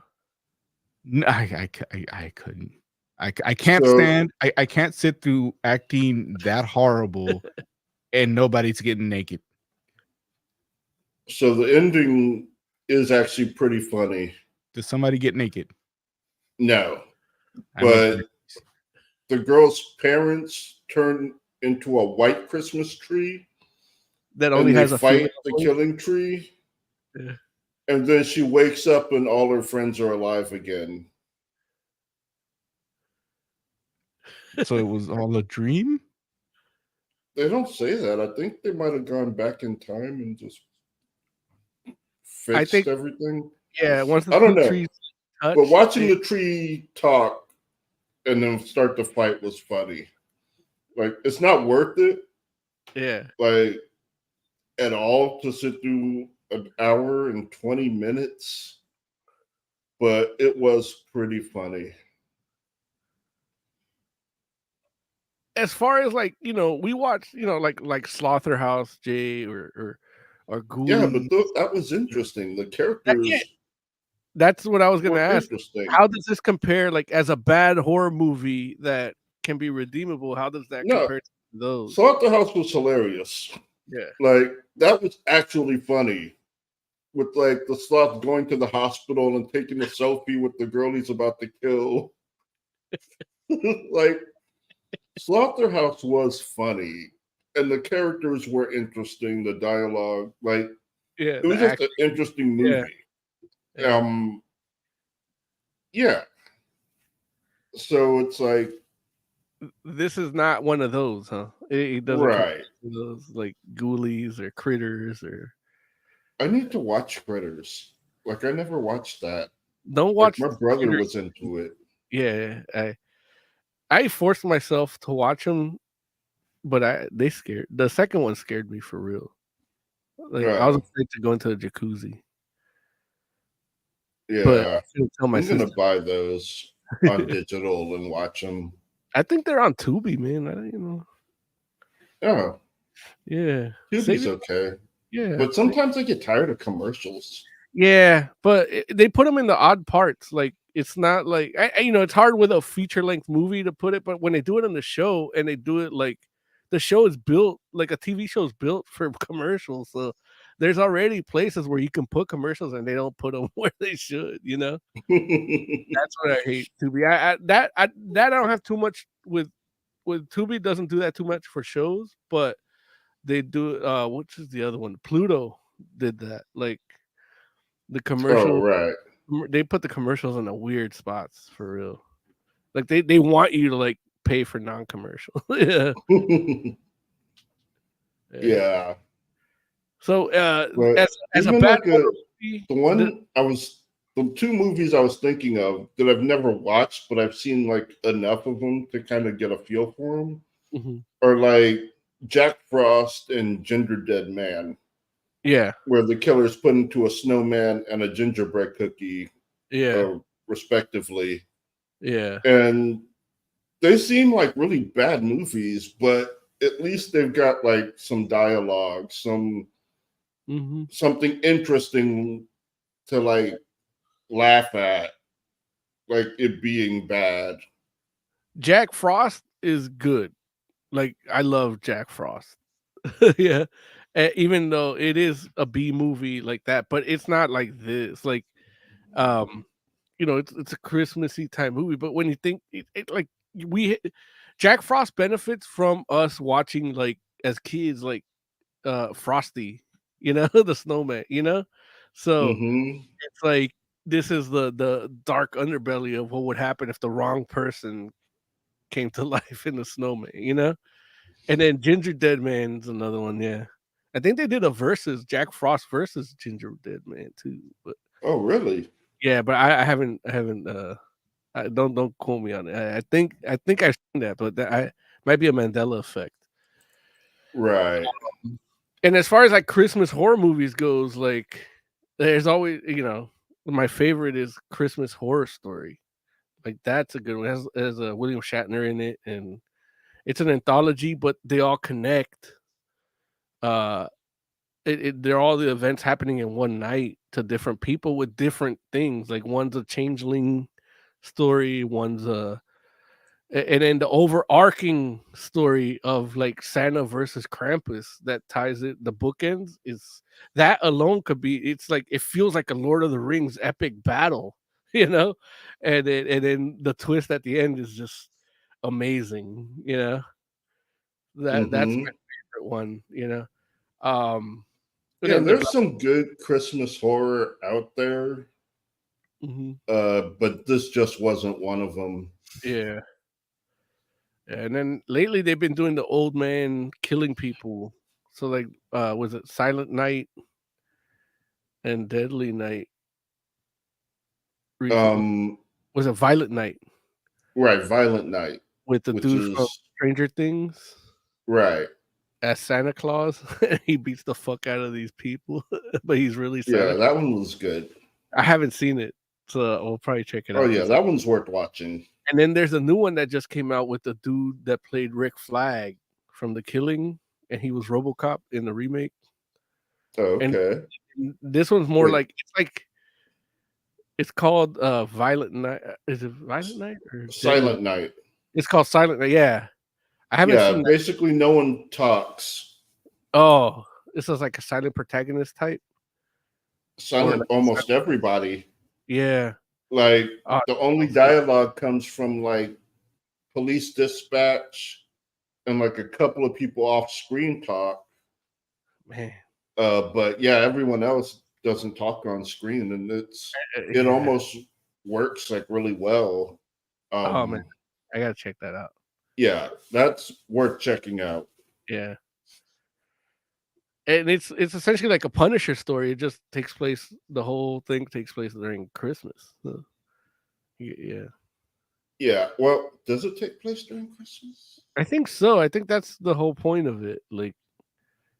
No, I couldn't. I can't stand. I can't sit through acting that horrible and nobody's getting naked. So the ending is actually pretty funny. Does somebody get naked? No, but the girl's parents turn into a white Christmas tree that only has a fight the killing tree. Yeah. And then she wakes up and all her friends are alive again. So it was all a dream? They don't say that. I think they might have gone back in time and just fixed everything. Yeah, once the I don't know. trees touch, but watching the tree talk and then start to fight was funny. Like, it's not worth it. Yeah. Like, at all to sit through an hour and 20 minutes. But it was pretty funny. As far as like, we watched, like Slaughterhouse J or Ghoulies. Yeah, but that was interesting. The characters. That's what I was going to ask. Interesting. How does this compare, like, as a bad horror movie that can be redeemable? How does that compare to those? Slaughterhouse was hilarious. Yeah. Like, that was actually funny. With, like, the sloth going to the hospital and taking a selfie with the girl he's about to kill. Like, Slaughterhouse was funny. And the characters were interesting. The dialogue. Like, it was just an interesting movie. Yeah. So it's like, this is not one of those, huh? It doesn't right. Those like Ghoulies or Critters or. I need to watch Critters. Like, I never watched that. Don't watch. Like, my brother was into it. Yeah, I forced myself to watch them, but they scared. The second one scared me for real. Like, I was afraid to go into a jacuzzi. Yeah, but I'm gonna buy those on digital and watch them. I think they're on Tubi, man. Oh, yeah, Tubi's okay. Yeah, but sometimes I get tired of commercials. Yeah, but they put them in the odd parts. Like, it's not like it's hard with a feature length movie to put it, but when they do it on the show and they do it like the show is built like a TV show is built for commercials, so there's already places where you can put commercials and they don't put them where they should. That's what I hate. Tubi. I don't have too much with Tubi. Doesn't do that too much for shows, but they do. Which is the other one? Pluto did that. Like the commercial. Oh, right. They put the commercials in the weird spots for real. Like they want you to like pay for non-commercial. Yeah. Yeah. So as a bad movie, the two movies I was thinking of that I've never watched, but I've seen like enough of them to kind of get a feel for them, are like Jack Frost and Gingerdead Man. Yeah, where the killer's put into a snowman and a gingerbread cookie, respectively. Yeah, and they seem like really bad movies, but at least they've got like some dialogue, something interesting to like laugh at like it being bad. Jack Frost is good. Like I love Jack Frost. Yeah. Even though it is a B movie like that, but it's not like this. Like it's a Christmassy type movie, but when you think it like Jack Frost benefits from us watching like as kids like Frosty, the snowman, so Mm-hmm. it's like this is the dark underbelly of what would happen if the wrong person came to life in the snowman. And then Ginger Dead Man's another one. Yeah, I think they did a versus Jack Frost versus Ginger Dead Man too, but Oh, really? yeah, but I haven't don't quote me on it. I think I've seen that, but I might be a Mandela effect. Right. And as far as like Christmas horror movies goes, like there's always my favorite is Christmas Horror Story. Like that's a good one. It has William Shatner in it, and it's an anthology, but they all connect. They're all the events happening in one night to different people with different things. Like one's a changeling story, one's and then the overarching story of like Santa versus Krampus that ties it, the bookends is that alone could be. It's like it feels like a Lord of the Rings epic battle, and then the twist at the end is just amazing. That's my Mm-hmm. favorite one. And Yeah, then there's some good Christmas horror out there, Mhm. but this just wasn't one of them. Yeah. And then lately they've been doing the old man killing people. So like was it Silent Night and Deadly Night recently? Was it Violent Night Right, Violent Night, with the which dude from is Stranger Things right. as Santa Claus? He beats the fuck out of these people, but he's really Yeah, Santa. that one was good. I haven't seen it, so we'll probably check it out. Oh yeah, that one's worth watching. And then there's a new one that just came out with the dude that played Rick Flag from The Killing, and he was RoboCop in the remake. Oh, And okay. this one's more Wait. it's called Violent Night. Is it Violent Night or Silent Night. It's called Silent Night. Yeah, I haven't seen that. Basically no one talks. Oh, this is like a silent protagonist type. Silent almost everybody. Yeah. Like the only dialogue comes from like police dispatch and like a couple of people off screen talk. Man. But yeah, everyone else doesn't talk on screen, and it almost works like really well. Oh man, I gotta check that out. Yeah, that's worth checking out. Yeah. And it's essentially like a Punisher story. It just takes place. The whole thing takes place during Christmas. So, yeah. Yeah. Well, does it take place during Christmas? I think so. I think that's the whole point of it. Like,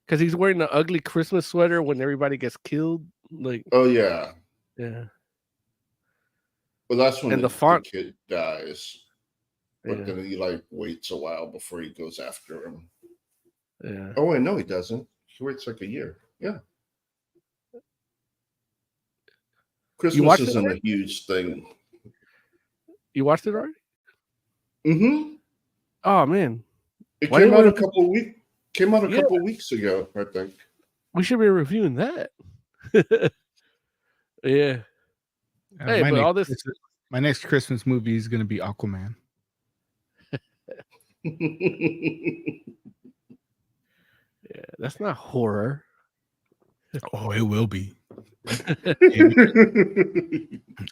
because he's wearing the ugly Christmas sweater when everybody gets killed. Like, oh yeah, yeah. Well, that's when and the kid dies. But Yeah. then he like waits a while before he goes after him. Yeah. Oh wait, no, he doesn't. He waits like a year. Yeah. Christmas isn't a huge thing. You watched it already? Mm-hmm. Oh man. It came out a couple weeks ago, I think. We should be reviewing that. Yeah. Hey, but all this my next Christmas movie is gonna be Aquaman. Yeah, that's not horror. Oh, it will be.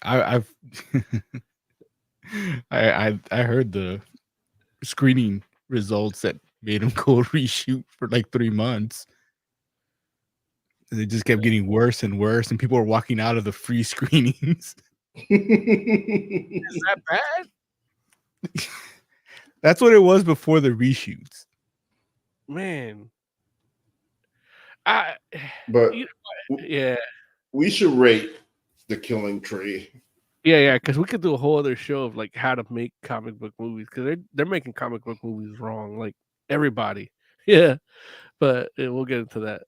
I've I heard the screening results that made him go reshoot for like 3 months. They just kept getting worse and worse, and people were walking out of the free screenings. Is that bad? That's what it was before the reshoots. Man. Yeah. We should rate The Killing Tree. Yeah, because we could do a whole other show of like how to make comic book movies, because they're making comic book movies wrong, like everybody. Yeah, but we'll get into that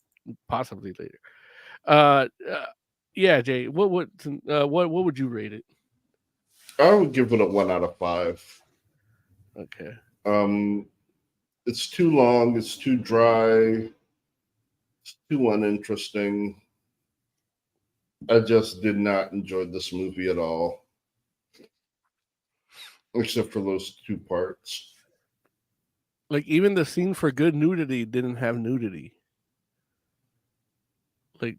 possibly later. Yeah, Jay. What would you rate it? I would give it a 1 out of 5. Okay. It's too long. It's too dry. It's too uninteresting. I just did not enjoy this movie at all, except for those 2 parts. Like even the scene for good nudity didn't have nudity. Like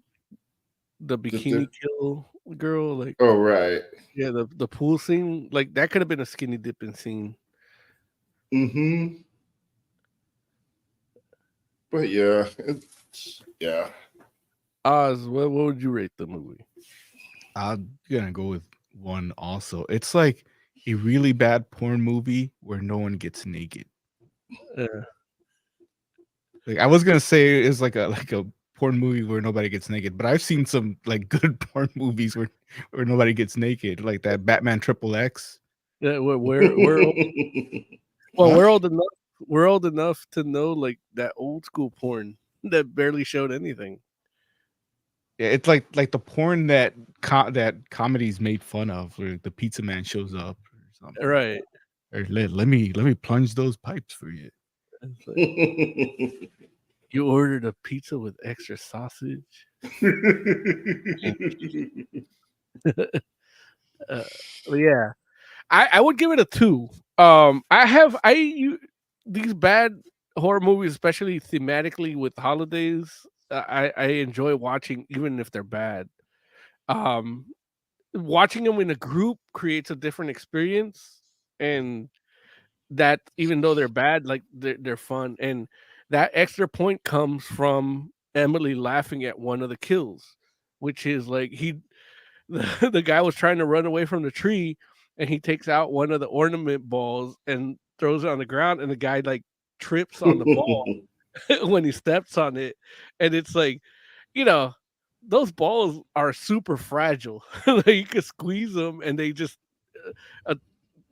the bikini kill girl, like Oh right. yeah, the pool scene, like that could have been a skinny dipping scene. Mm-hmm. But yeah, yeah. Oz, what would you rate the movie? I'm gonna go with 1 also. It's like a really bad porn movie where no one gets naked. Like I was gonna say it's like a porn movie where nobody gets naked, but I've seen some like good porn movies where nobody gets naked, like that Batman XXX. Yeah, we're old, well, we're old enough to know like that old school porn that barely showed anything. Yeah, it's like the porn that comedies made fun of, where the pizza man shows up or something. Right. Or let me plunge those pipes for you. It's like, you ordered a pizza with extra sausage. Yeah, I would give it a 2. These bad horror movies, especially thematically with holidays. I enjoy watching, even if they're bad. Watching them in a group creates a different experience, and that even though they're bad, like they're fun, and that extra point comes from Emily laughing at one of the kills, which is like the guy was trying to run away from the tree, and he takes out one of the ornament balls and throws it on the ground, and the guy like trips on the ball when he steps on it, and it's like, you know, those balls are super fragile. Like, you could squeeze them, and they just a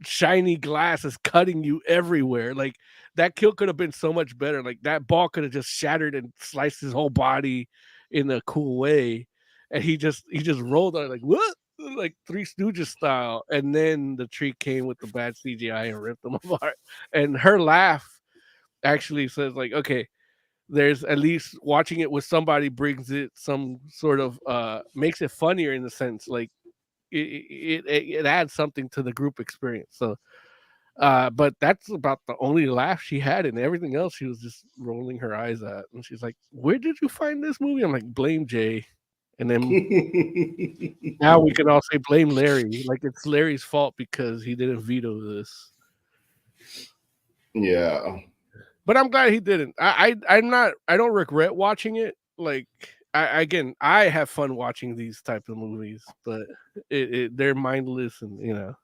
shiny glass is cutting you everywhere. Like that kill could have been so much better. Like that ball could have just shattered and sliced his whole body in a cool way, and he just rolled on it like what, like Three Stooges style. And then the tree came with the bad CGI and ripped them apart. And her laugh actually says like, okay, there's at least watching it with somebody brings it some sort of makes it funnier in the sense like it adds something to the group experience. So but that's about the only laugh she had, and everything else she was just rolling her eyes at. And she's like, where did you find this movie? I'm like, blame Jay. And then now we can all say blame Larry, like it's Larry's fault because he didn't veto this. Yeah, but I'm glad he didn't. I don't regret watching it. Like I have fun watching these type of movies, but they're mindless, and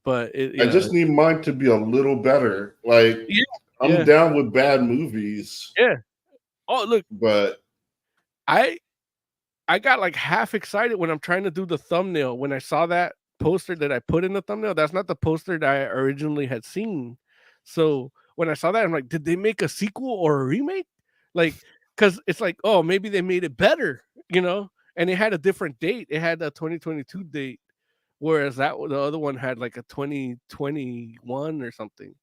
But I just need mine to be a little better. Like I'm down with bad movies. Yeah. Oh look, but I got like half excited when I'm trying to do the thumbnail when I saw that poster that I put in the thumbnail. That's not the poster that I originally had seen. So when I saw that, I'm like, did they make a sequel or a remake? Like, because it's like, oh, maybe they made it better, And it had a different date. It had a 2022 date, whereas the other one had like a 2021 or something.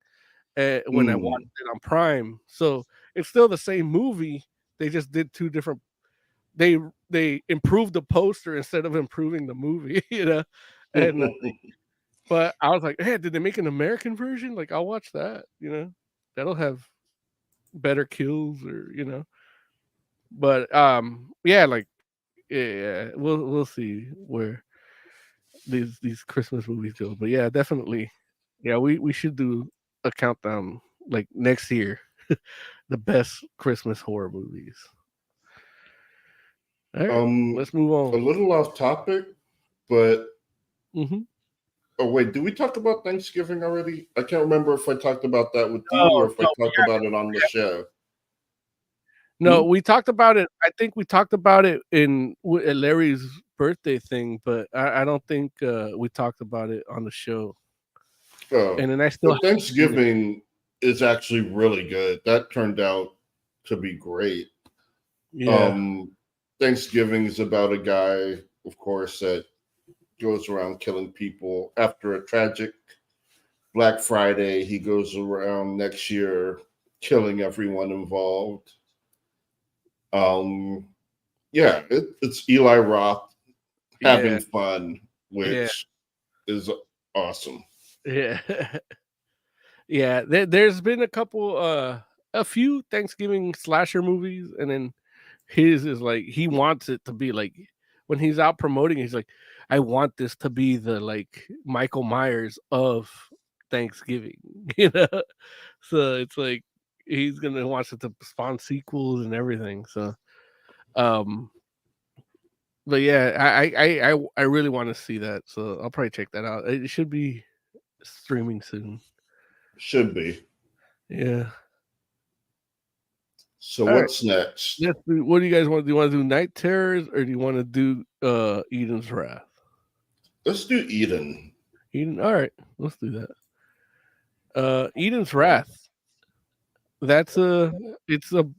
When I watched it on Prime, so it's still the same movie. They just did 2 different. They improved the poster instead of improving the movie, And but I was like, hey, did they make an American version? Like, I'll watch that. That'll have better kills, or But yeah, like yeah, we'll see where these Christmas movies go. But yeah, definitely, yeah, we should do a countdown like next year, the best Christmas horror movies. All right, let's move on. A little off topic, but mm-hmm. Oh wait, did we talk about Thanksgiving already? I can't remember if I talked about that with you or if I talked about it on the show. No, we talked about it. I think we talked about it at Larry's birthday thing, but I don't think we talked about it on the show. Oh, and then I still Thanksgiving is actually really good. That turned out to be great. Yeah. Thanksgiving is about a guy of course, that goes around killing people. After a tragic Black Friday, he goes around next year killing everyone involved. Yeah, it's Eli Roth having fun, which is awesome. Yeah. Yeah, there's been a few Thanksgiving slasher movies, and then his is like he wants it to be like when he's out promoting, he's like, I want this to be the like Michael Myers of Thanksgiving, you know. So it's like he's gonna want it to spawn sequels and everything. So, but yeah, I really want to see that, so I'll probably check that out. It should be streaming soon. Should be. Yeah. So All what's next? What do you guys want to do? You want to do Night Terrors or do you want to do Eden's Wrath? Let's do Eden. Eden. All right, let's do that. Eden's Wrath. It's a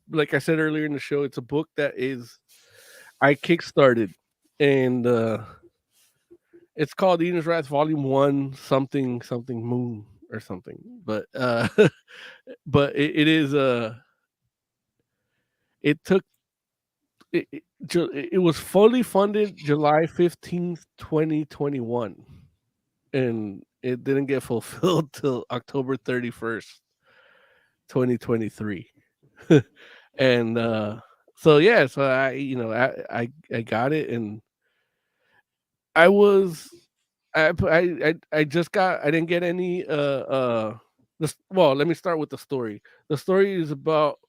like I said earlier in the show, it's a book that I kickstarted, and it's called Eden's Wrath Volume 1 something moon or something. But but it is it was fully funded July 15th, 2021, and it didn't get fulfilled till October 31st, 2023. And so I got it, and I didn't get any well, let me start with the story. The story is about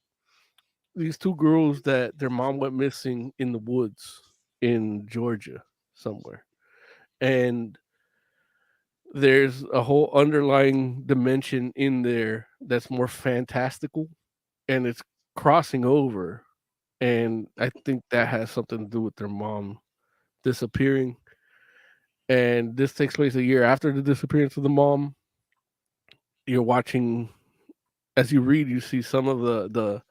these two girls that their mom went missing in the woods in Georgia somewhere. And there's a whole underlying dimension in there that's more fantastical, and it's crossing over. And I think that has something to do with their mom disappearing. And this takes place a year after the disappearance of the mom. You're watching, as you read, you see some of the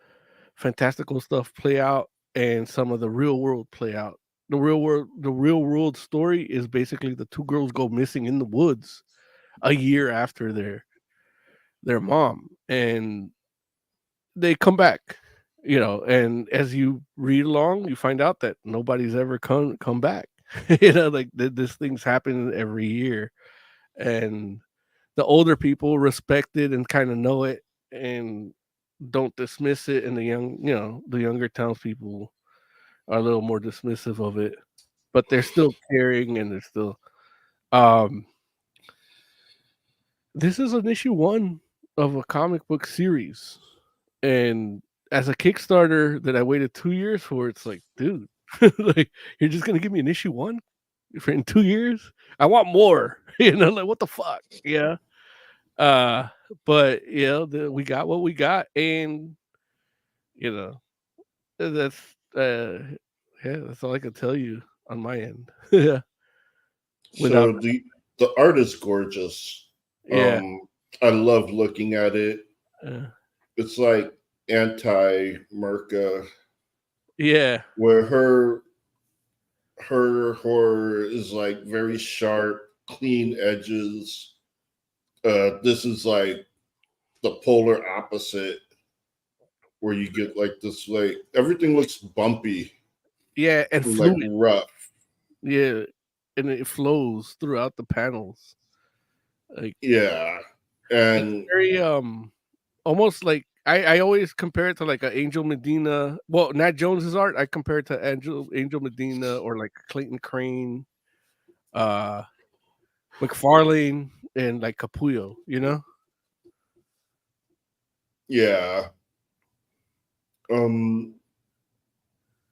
fantastical stuff play out and some of the real world play out. The real world story is basically the two girls go missing in the woods a year after their mom, and they come back, and as you read along, you find out that nobody's ever come back. Like this thing's happening every year, and the older people respect it and kind of know it and don't dismiss it, and the younger townspeople are a little more dismissive of it, but they're still caring, and they're still this is an issue 1 of a comic book series, and as a Kickstarter that I waited 2 years for, it's like, dude, like, you're just gonna give me an issue 1 for in 2 years? I want more. Like, what the fuck? Yeah. But we got what we got, and that's that's all I can tell you on my end. Yeah. So the art is gorgeous. Yeah. I love looking at it. It's like anti-Merca. Yeah. Where her horror is like very sharp, clean edges. This is like the polar opposite, where you get like this, like everything looks bumpy. Yeah, and like rough. Yeah, and it flows throughout the panels. Like, yeah, and very almost like I always compare it to like an Angel Medina. Well, Nat Jones's art, I compare it to Angel Medina or like Clayton Crane, McFarlane, and like Capullo, Yeah.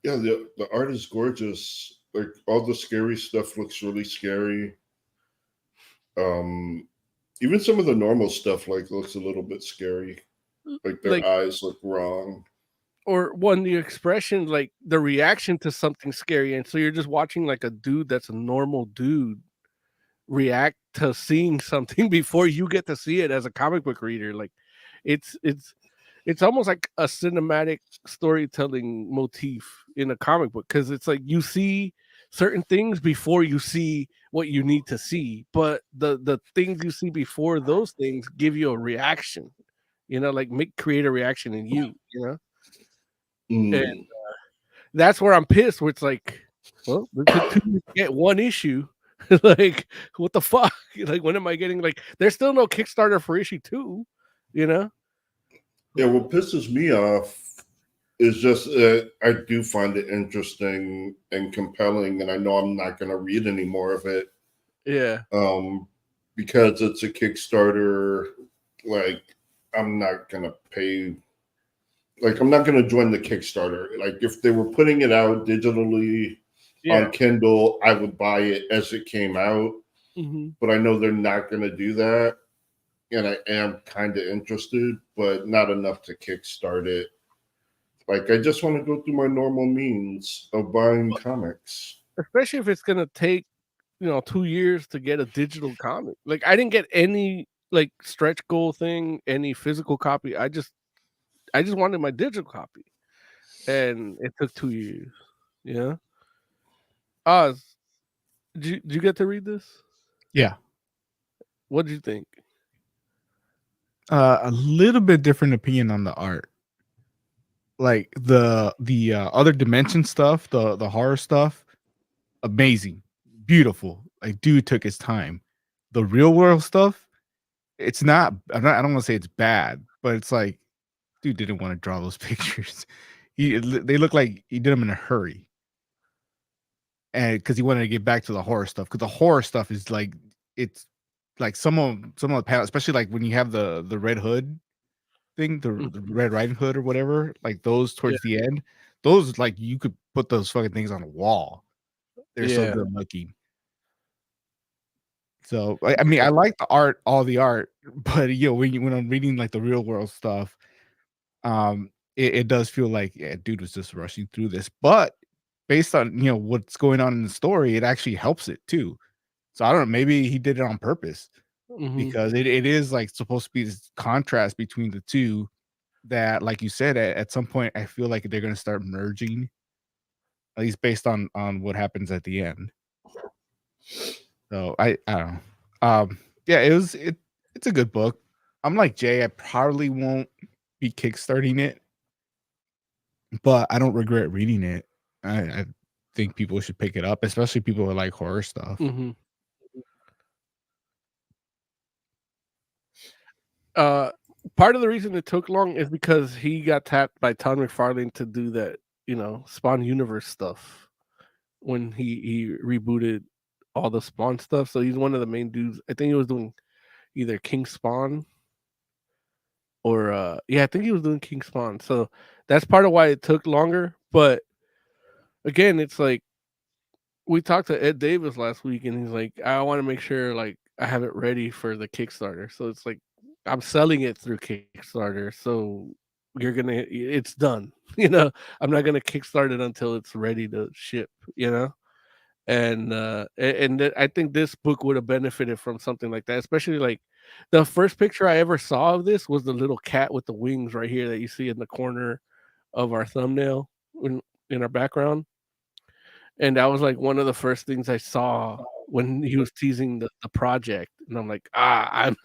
Yeah, the art is gorgeous. Like all the scary stuff looks really scary. Even some of the normal stuff like looks a little bit scary. Like their eyes look wrong. Or the expression, like the reaction to something scary, and so you're just watching like a dude that's a normal dude react to seeing something before you get to see it as a comic book reader. Like it's almost like a cinematic storytelling motif in a comic book, because it's like you see certain things before you see what you need to see, but the things you see before those things give you a reaction, like create a reaction in you, and Mm. that's where I'm pissed. Where it's like, well, it took 2 years to get one issue. Like, what the fuck? Like, when am I getting there's still no Kickstarter for issue 2, Yeah, what pisses me off is just I do find it interesting and compelling, and I know I'm not going to read any more of it. Yeah. Because it's a Kickstarter. Like, I'm not going to pay. Like, I'm not going to join the Kickstarter. Like, if they were putting it out digitally on Kindle, I would buy it as it came out. Mm-hmm. But I know they're not going to do that. And I am kind of interested, but not enough to kickstart it. Like, I just want to go through my normal means of buying comics. Especially if it's going to take, 2 years to get a digital comic. Like, I didn't get any, stretch goal thing, any physical copy. I just wanted my digital copy. And it took 2 years. Yeah. Oz, did you get to read this? Yeah. What did you think? A little bit different opinion on the art. Like the other dimension stuff, the horror stuff, amazing, beautiful. Like, dude took his time. The real world stuff, it's not. I don't want to say it's bad, but it's like, dude didn't want to draw those pictures. They look like he did them in a hurry, and because he wanted to get back to the horror stuff. Because the horror stuff is like, it's like some of the panels, especially like when you have the Red Hood thing, the Red Riding Hood or whatever, like those towards the end, those, like, you could put those fucking things on a wall. They're so good looking. So I mean, I like the art, all the art, but when I'm reading like the real world stuff, it does feel like, yeah, dude was just rushing through this. But based on what's going on in the story, it actually helps it too. So I don't know, maybe he did it on purpose. Because it is like supposed to be this contrast between the two that, like you said, at some point I feel like they're going to start merging, at least based on what happens at the end. So I don't know. Yeah, it's a good book. I'm like Jay, I probably won't be kickstarting it, but I don't regret reading it. I think people should pick it up, especially people who like horror stuff. Part of the reason it took long is because he got tapped by Todd McFarlane to do that, Spawn Universe stuff when he rebooted all the Spawn stuff. So he's one of the main dudes. I think he was doing either King Spawn or I think he was doing King Spawn. So that's part of why it took longer. But again, it's like, we talked to Ed Davis last week, and he's like, I want to make sure like I have it ready for the Kickstarter. So it's like, I'm selling it through Kickstarter, so it's done. I'm not gonna kickstart it until it's ready to ship. And I think this book would have benefited from something like that, especially like the first picture I ever saw of this was the little cat with the wings right here that you see in the corner of our thumbnail in our background. And that was like one of the first things I saw when he was teasing the project. And I'm like, I'm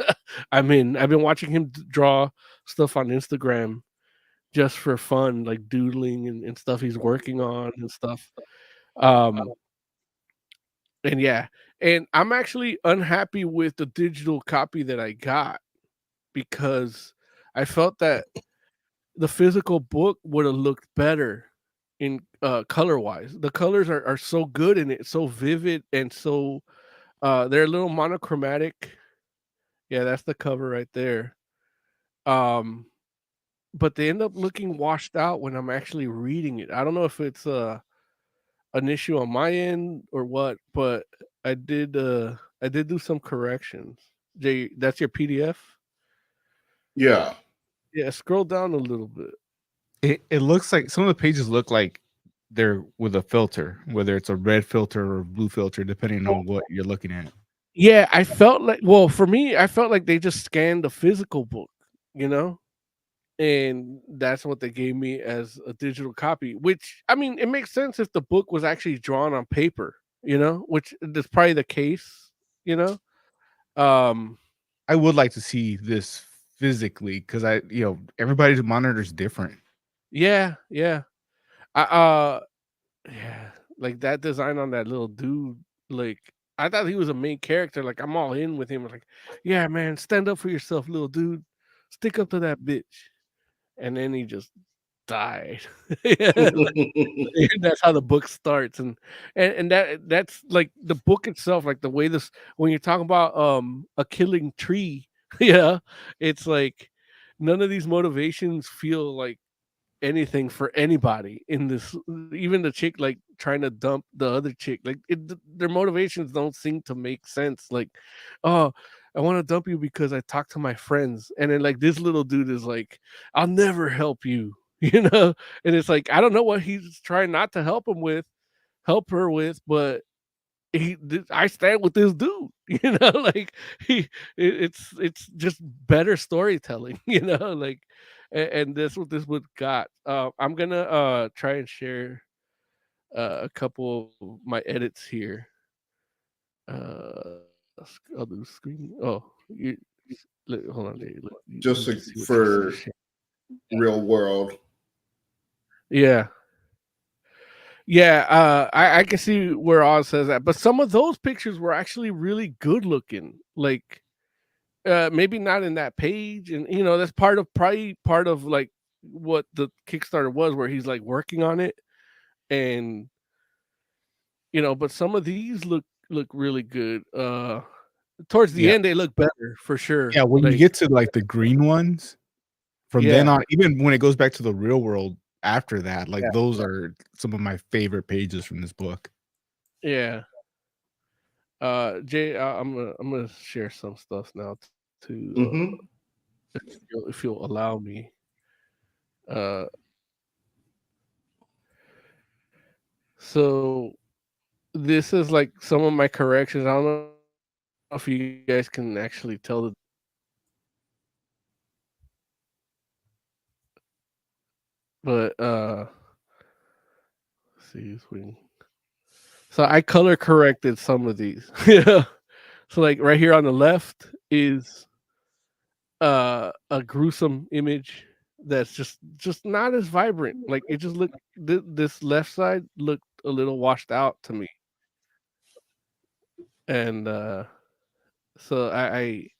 in. I've been watching him draw stuff on Instagram just for fun, like doodling and stuff he's working on and stuff. And I'm actually unhappy with the digital copy that I got, because I felt that the physical book would have looked better in color wise. The colors are so good in it, so vivid, and so they're a little monochromatic. Yeah, that's the cover right there. But they end up looking washed out when I'm actually reading it. I don't know if it's an issue on my end or what, but I did do some corrections. Jay, that's your PDF? Yeah. Yeah, scroll down a little bit. It looks like some of the pages look like they're with a filter, whether it's a red filter or blue filter, depending on what you're looking at. Yeah, I felt like, well, for me, I felt like they just scanned the physical book, and that's what they gave me as a digital copy. Which, I mean, it makes sense if the book was actually drawn on paper, which is probably the case, you know. Um, I would like to see this physically because everybody's monitor is different. yeah, yeah. Yeah, like that design on that little dude, like I thought he was a main character. Like I'm all in with him. Like, yeah, man, stand up for yourself, little dude. Stick up to that bitch. And then he just died. Yeah, that's how the book starts, and that's like the book itself, like the way this when you're talking about a killing tree, yeah, it's like none of these motivations feel like anything for anybody in this. Even the chick like trying to dump the other chick, like their motivations don't seem to make sense. Like, oh, I want to dump you because I talked to my friends, and then like this little dude is like, I'll never help you, and it's like I don't know what he's trying not to help her with, but I stand with this dude, like it's just better storytelling, like, and this what this would got. I'm gonna try and share a couple of my edits here. I'll do screen. Oh, hold on, Just let me see what for this is. real world. Yeah. Yeah, I can see where Oz says that, but some of those pictures were actually really good looking. Like, maybe not in that page, and that's probably part of like what the Kickstarter was, where he's like working on it, and but some of these look really good. Towards the Yeah. end, they look better for sure. Yeah, when you Like, get to like the green ones, from then yeah, on, even when it goes back to the real world after that, like yeah, those are some of my favorite pages from this book. yeah. Jay, I'm gonna share some stuff now to Mm-hmm. if you'll allow me. Uh, so this is like some of my corrections. I don't know if you guys can actually tell but let's see if we. So I color corrected some of these. Yeah. So like right here on the left is a gruesome image that's just not as vibrant. Like it just looked this left side looked a little washed out to me. And so I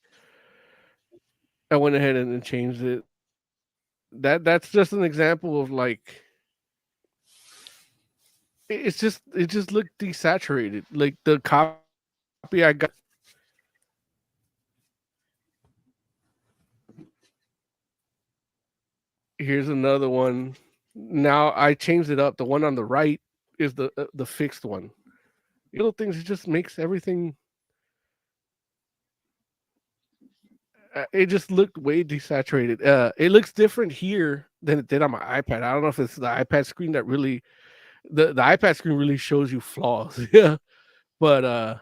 went ahead and changed it. That's just an example of like it just looked desaturated. Like the copy I got. Here's another one. Now I changed it up. The one on the right is the fixed one. Little things, it just makes everything. It just looked way desaturated. It looks different here than it did on my iPad. I don't know if it's the iPad screen that really, the iPad screen really shows you flaws. Yeah, but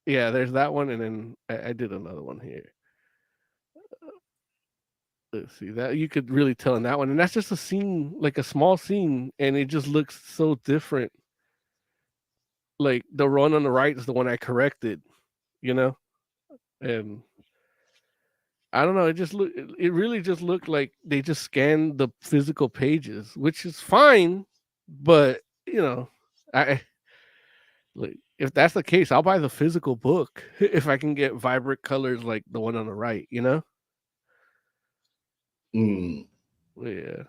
yeah, there's that one, and then I did another one here. Let's see that you could really tell in that one, and that's just a scene, like a small scene, and it just looks so different. Like the one on the right is the one I corrected, and I don't know. It really just looked like they just scanned the physical pages, which is fine, but I like if that's the case, I'll buy the physical book if I can get vibrant colors like the one on the right. Mm. Yeah.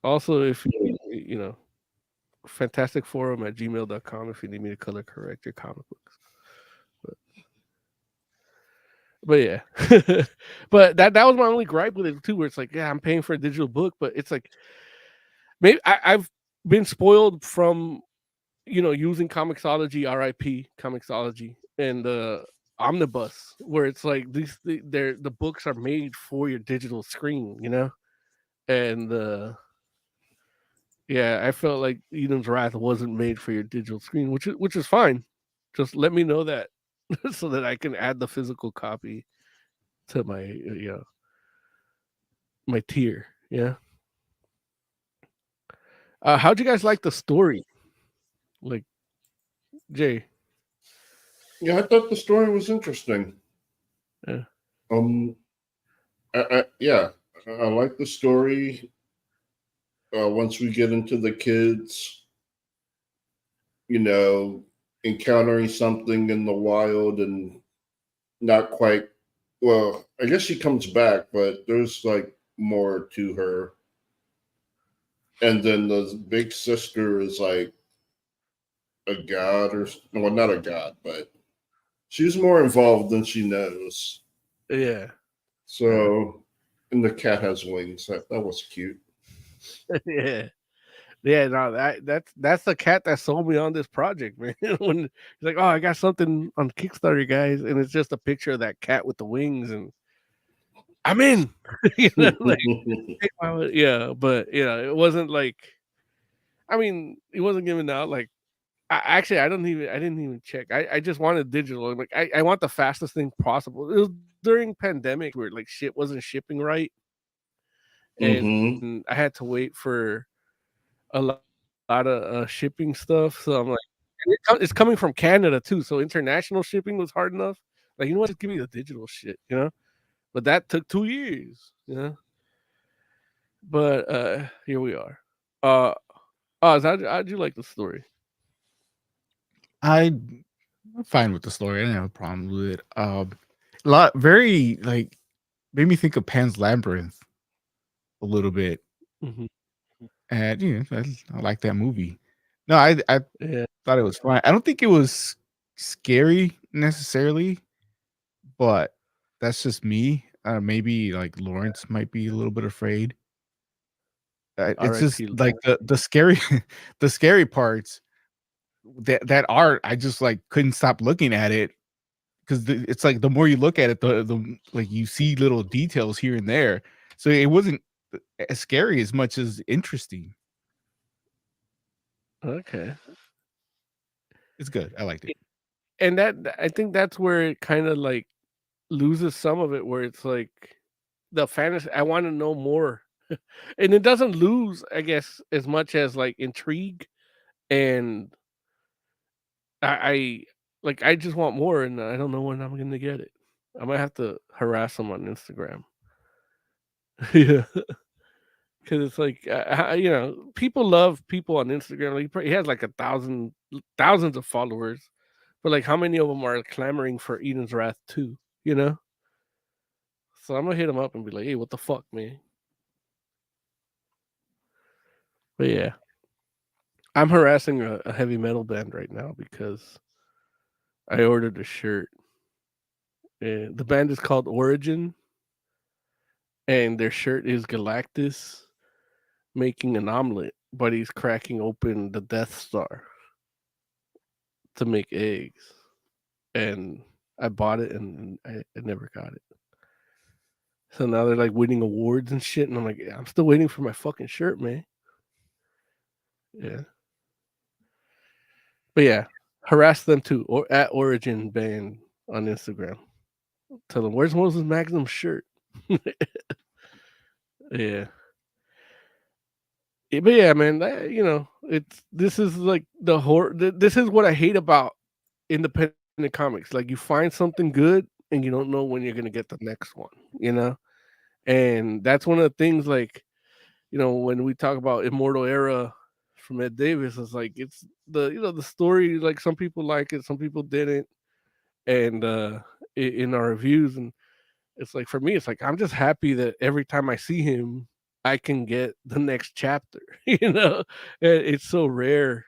Also, if fantasticforum@gmail.com if you need me to color correct your comic books. But yeah, but that was my only gripe with it too. Where it's like, yeah, I'm paying for a digital book, but it's like maybe I've been spoiled from using Comixology, RIP Comixology, and Omnibus, where it's like the books are made for your digital screen, and yeah, I felt like Eden's Wrath wasn't made for your digital screen, which is fine. Just let me know that so that I can add the physical copy to my my tier. Yeah. How'd you guys like the story? Like, Jay? Yeah, I thought the story was interesting. Yeah. Yeah, I like the story. Once we get into the kids, encountering something in the wild and not quite. Well, I guess she comes back, but there's like more to her. And then the big sister is like a god, or well, not a god, but she's more involved than she knows. Yeah. So, and the cat has wings. That was cute. Yeah. Yeah, no, that's the cat that sold me on this project, man. When he's like, "Oh, I got something on Kickstarter, guys," and it's just a picture of that cat with the wings, and I'm in. Like, yeah, but it wasn't like, I mean, it wasn't given out like. I didn't even check. I just wanted digital. Like, I want the fastest thing possible. It was during pandemic where like shit wasn't shipping right, and I had to wait for a lot of shipping stuff. So I'm like, it's coming from Canada too. So international shipping was hard enough. Like, you know what? Just give me the digital shit, But that took 2 years, But here we are. Oz, how'd you like the story? I'm fine with the story. I didn't have a problem with it. Very like made me think of Pan's Labyrinth a little bit, Mhm. and I like that movie. No, I Yeah. thought it was fine. I don't think it was scary necessarily, but that's just me. Maybe like Lawrence might be a little bit afraid. It's just R.I.P. like the scary, the scary parts. That art, I just like couldn't stop looking at it because it's like the more you look at it, the like you see little details here and there. So it wasn't as scary as much as interesting. Okay. It's good. I liked it. And I think that's where it kind of like loses some of it, where it's like the fantasy. I want to know more, and it doesn't lose, I guess, as much as like intrigue, and I like I just want more, and I don't know when I'm gonna get it. I might have to harass them on Instagram. Yeah, because it's like people love people on Instagram. Like, he has like thousands of followers, but like how many of them are clamoring for Eden's Wrath 2? So I'm gonna hit him up and be like, "Hey, what the fuck, man?" But yeah, I'm harassing a heavy metal band right now because I ordered a shirt. And the band is called Origin, and their shirt is Galactus making an omelet, but he's cracking open the Death Star to make eggs. And I bought it, and I never got it. So now they're like winning awards and shit, and I'm like, I'm still waiting for my fucking shirt, man. Yeah. But yeah, harass them too, or at Origin Band on Instagram. Tell them, where's Moses Magnum's shirt? Yeah. But yeah, man, this is like the horror. This is what I hate about independent comics. Like, you find something good and you don't know when you're gonna get the next one. And that's one of the things. Like, when we talk about Immortal Era from Ed Davis, it's like it's the story. Like, some people like it, some people didn't, and in our reviews, and it's like, for me, it's like I'm just happy that every time I see him, I can get the next chapter. It's so rare.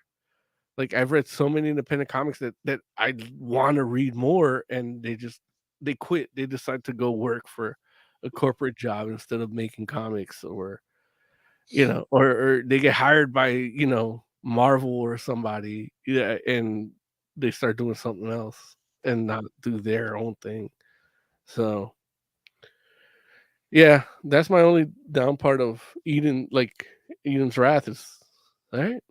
Like, I've read so many independent comics that I want to read more, and they quit. They decide to go work for a corporate job instead of making comics, or or they get hired by Marvel or somebody, yeah, and they start doing something else and not do their own thing. So yeah, that's my only down part of Eden's Wrath is, all right,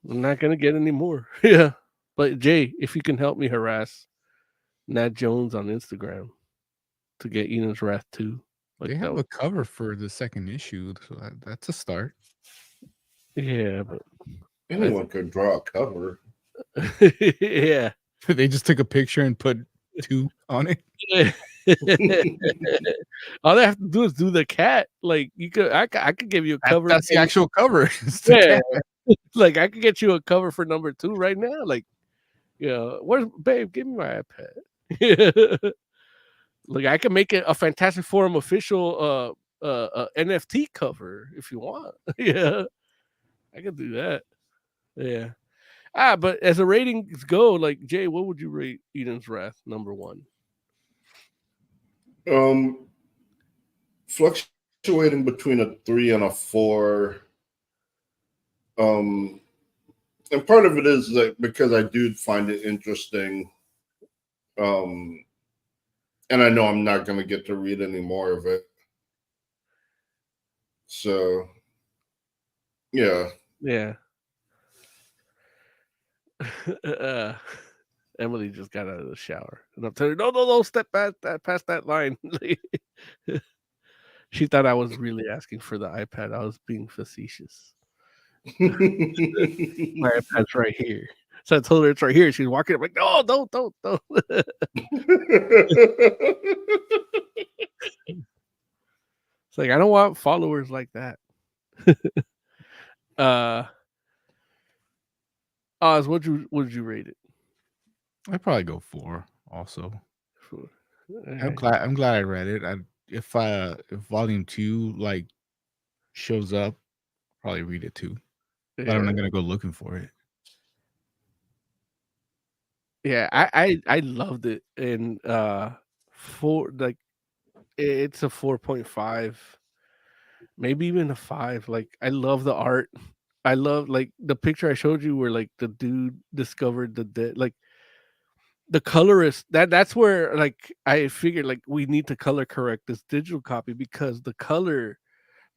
I'm not gonna get any more. Yeah. But Jay, if you can help me harass Nat Jones on Instagram. to get Eden's Wrath 2. Like They that have was, a cover for the second issue, so that's a start. yeah, but Anyone could draw a cover. yeah. They just took a picture and put 2 on it. All they have to do is do the cat. Like I could give you a cover. That's the actual cover. It's the Yeah, cat. like I could get you a cover for number 2 right now. Like, where's babe? Give me my iPad. Like I can make it a Fantastic Forum official NFT cover if you want. Yeah, I could do that. Yeah. But as the ratings go, like Jay, what would you rate Eden's Wrath number 1? Fluctuating between a 3 and a 4. And part of it is that because I do find it interesting. And I know I'm not going to get to read any more of it. So, yeah. Yeah. Emily just got out of the shower, and I'm telling her, no, step past that line. She thought I was really asking for the iPad. I was being facetious. My iPad's right here. So I told her it's right here. She's walking. I'm like, no, don't. It's like I don't want followers like that. Oz, would you rate it? I'd probably go 4 also. 4. I'm glad I read it. If volume 2 like shows up, I'll probably read it too. But I'm not gonna go looking for it. Yeah, I loved it, and it's a 4.5, maybe even a 5. Like I love the art. I love like the picture I showed you where like the dude discovered the dead, like the colorist. That's where like I figured like we need to color correct this digital copy because the color,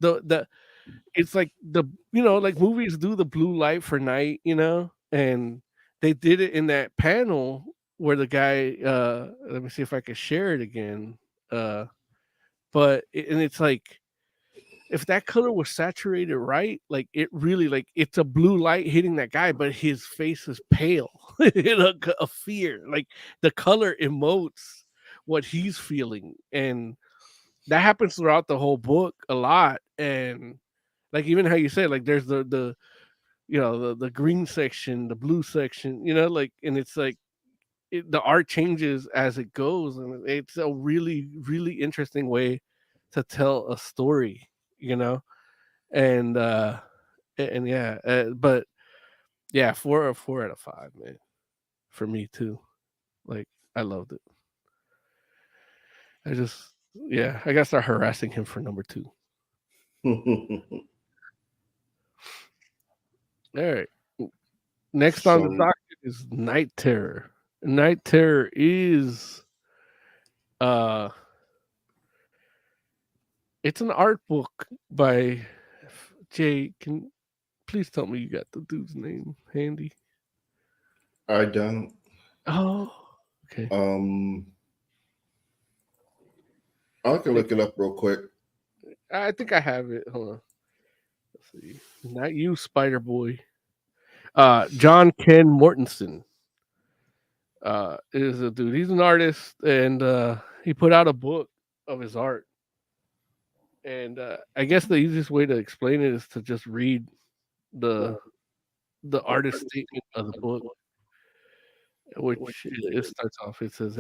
the it's like like movies do the blue light for night, and they did it in that panel where the guy let me see if I can share it again. But it's like if that color was saturated right, like it really like it's a blue light hitting that guy, but his face is pale, a fear. Like the color emotes what he's feeling, and that happens throughout the whole book a lot. And like even how you say like there's the the green section, the blue section, like, and it's like the art changes as it goes, and it's a really really interesting way to tell a story, and yeah, but yeah, 4 out of 5, man, for me too. Like I loved it. I gotta start harassing him for number 2. All right. Next on the docket is Night Terror. Night Terror is it's an art book by Jay. Can please tell me you got the dude's name handy? I don't. Oh, okay. I can look it up real quick. I think I have it. Hold on. Let's see. Not you, Spider Boy. John Ken Mortensen is a dude. He's an artist, and he put out a book of his art. And I guess the easiest way to explain it is to just read the artist statement of the book, which it starts off. It says,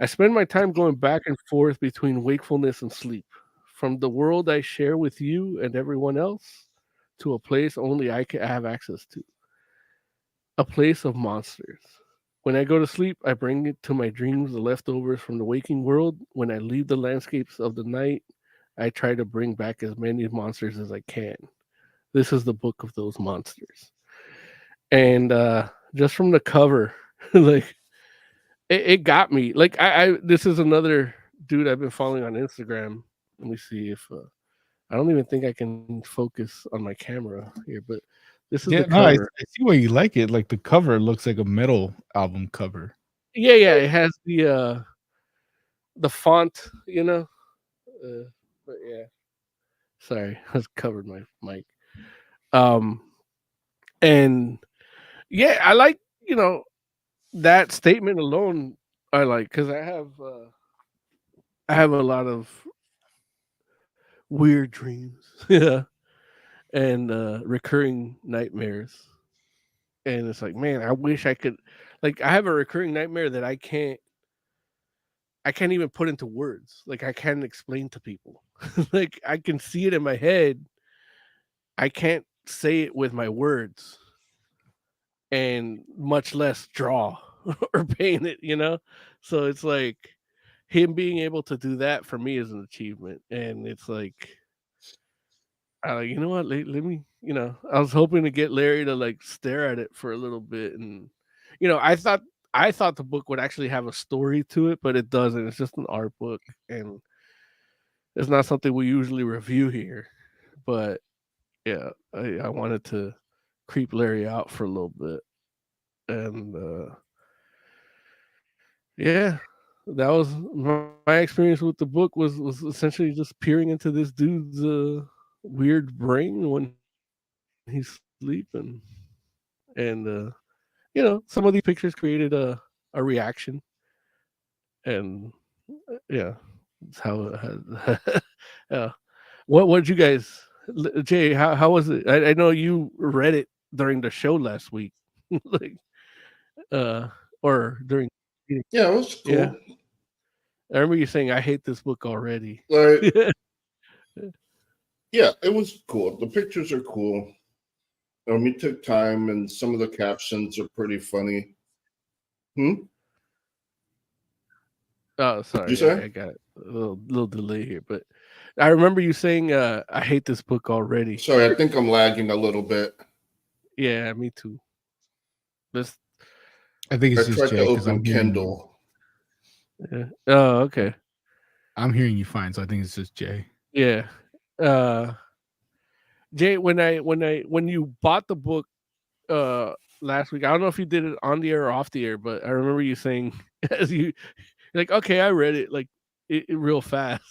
I spend my time going back and forth between wakefulness and sleep, from the world I share with you and everyone else to a place only I can have access to, a place of monsters. When I go to sleep, I bring it to my dreams the leftovers from the waking world. When I leave the landscapes of the night, I try to bring back as many monsters as I can. This is the book of those monsters. And just from the cover, like it got me. Like this is another dude I've been following on Instagram. Let me see if I don't even think I can focus on my camera here, but this is the cover. I see why you like it. Like the cover looks like a metal album cover. Yeah, it has the the font, you know. But yeah, sorry, I covered my mic. Um, and yeah, I like, you know, that statement alone. I like because I have a lot of weird dreams, yeah, and recurring nightmares. And it's like, man, I wish I could. Like, I have a recurring nightmare that I can't even put into words. Like, I can't explain to people. Like, I can see it in my head. I can't say it with my words, and much less draw or paint it. You know, so it's like him being able to do that for me is an achievement, and it's like, you know what? Let me, you know, I was hoping to get Larry to like stare at it for a little bit, and you know, I thought the book would actually have a story to it, but it doesn't. It's just an art book, and it's not something we usually review here. But yeah, I wanted to creep Larry out for a little bit, and yeah, that was my experience with the book. Was essentially just peering into this dude's weird brain when he's sleeping, and you know, some of these pictures created a reaction, and yeah, that's how it had, yeah. What did you guys, Jay? How was it? I know you read it during the show last week, like uh, or during, Yeah, it was yeah. cool. I remember you saying, "I hate this book already." Like, yeah, it was cool. The pictures are cool. We took time, and some of the captions are pretty funny. Oh, You sorry, say? I got a little delay here, but I remember you saying, "I hate this book already." Sorry, I think I'm lagging a little bit. Yeah, me too. This, I think I it's just tried to Jay because open Kindle. yeah. Oh, okay. I'm hearing you fine, so I think it's just Jay. Yeah. Jay, when you bought the book last week, I don't know if you did it on the air or off the air, but I remember you saying as you're like, okay, I read it like it real fast.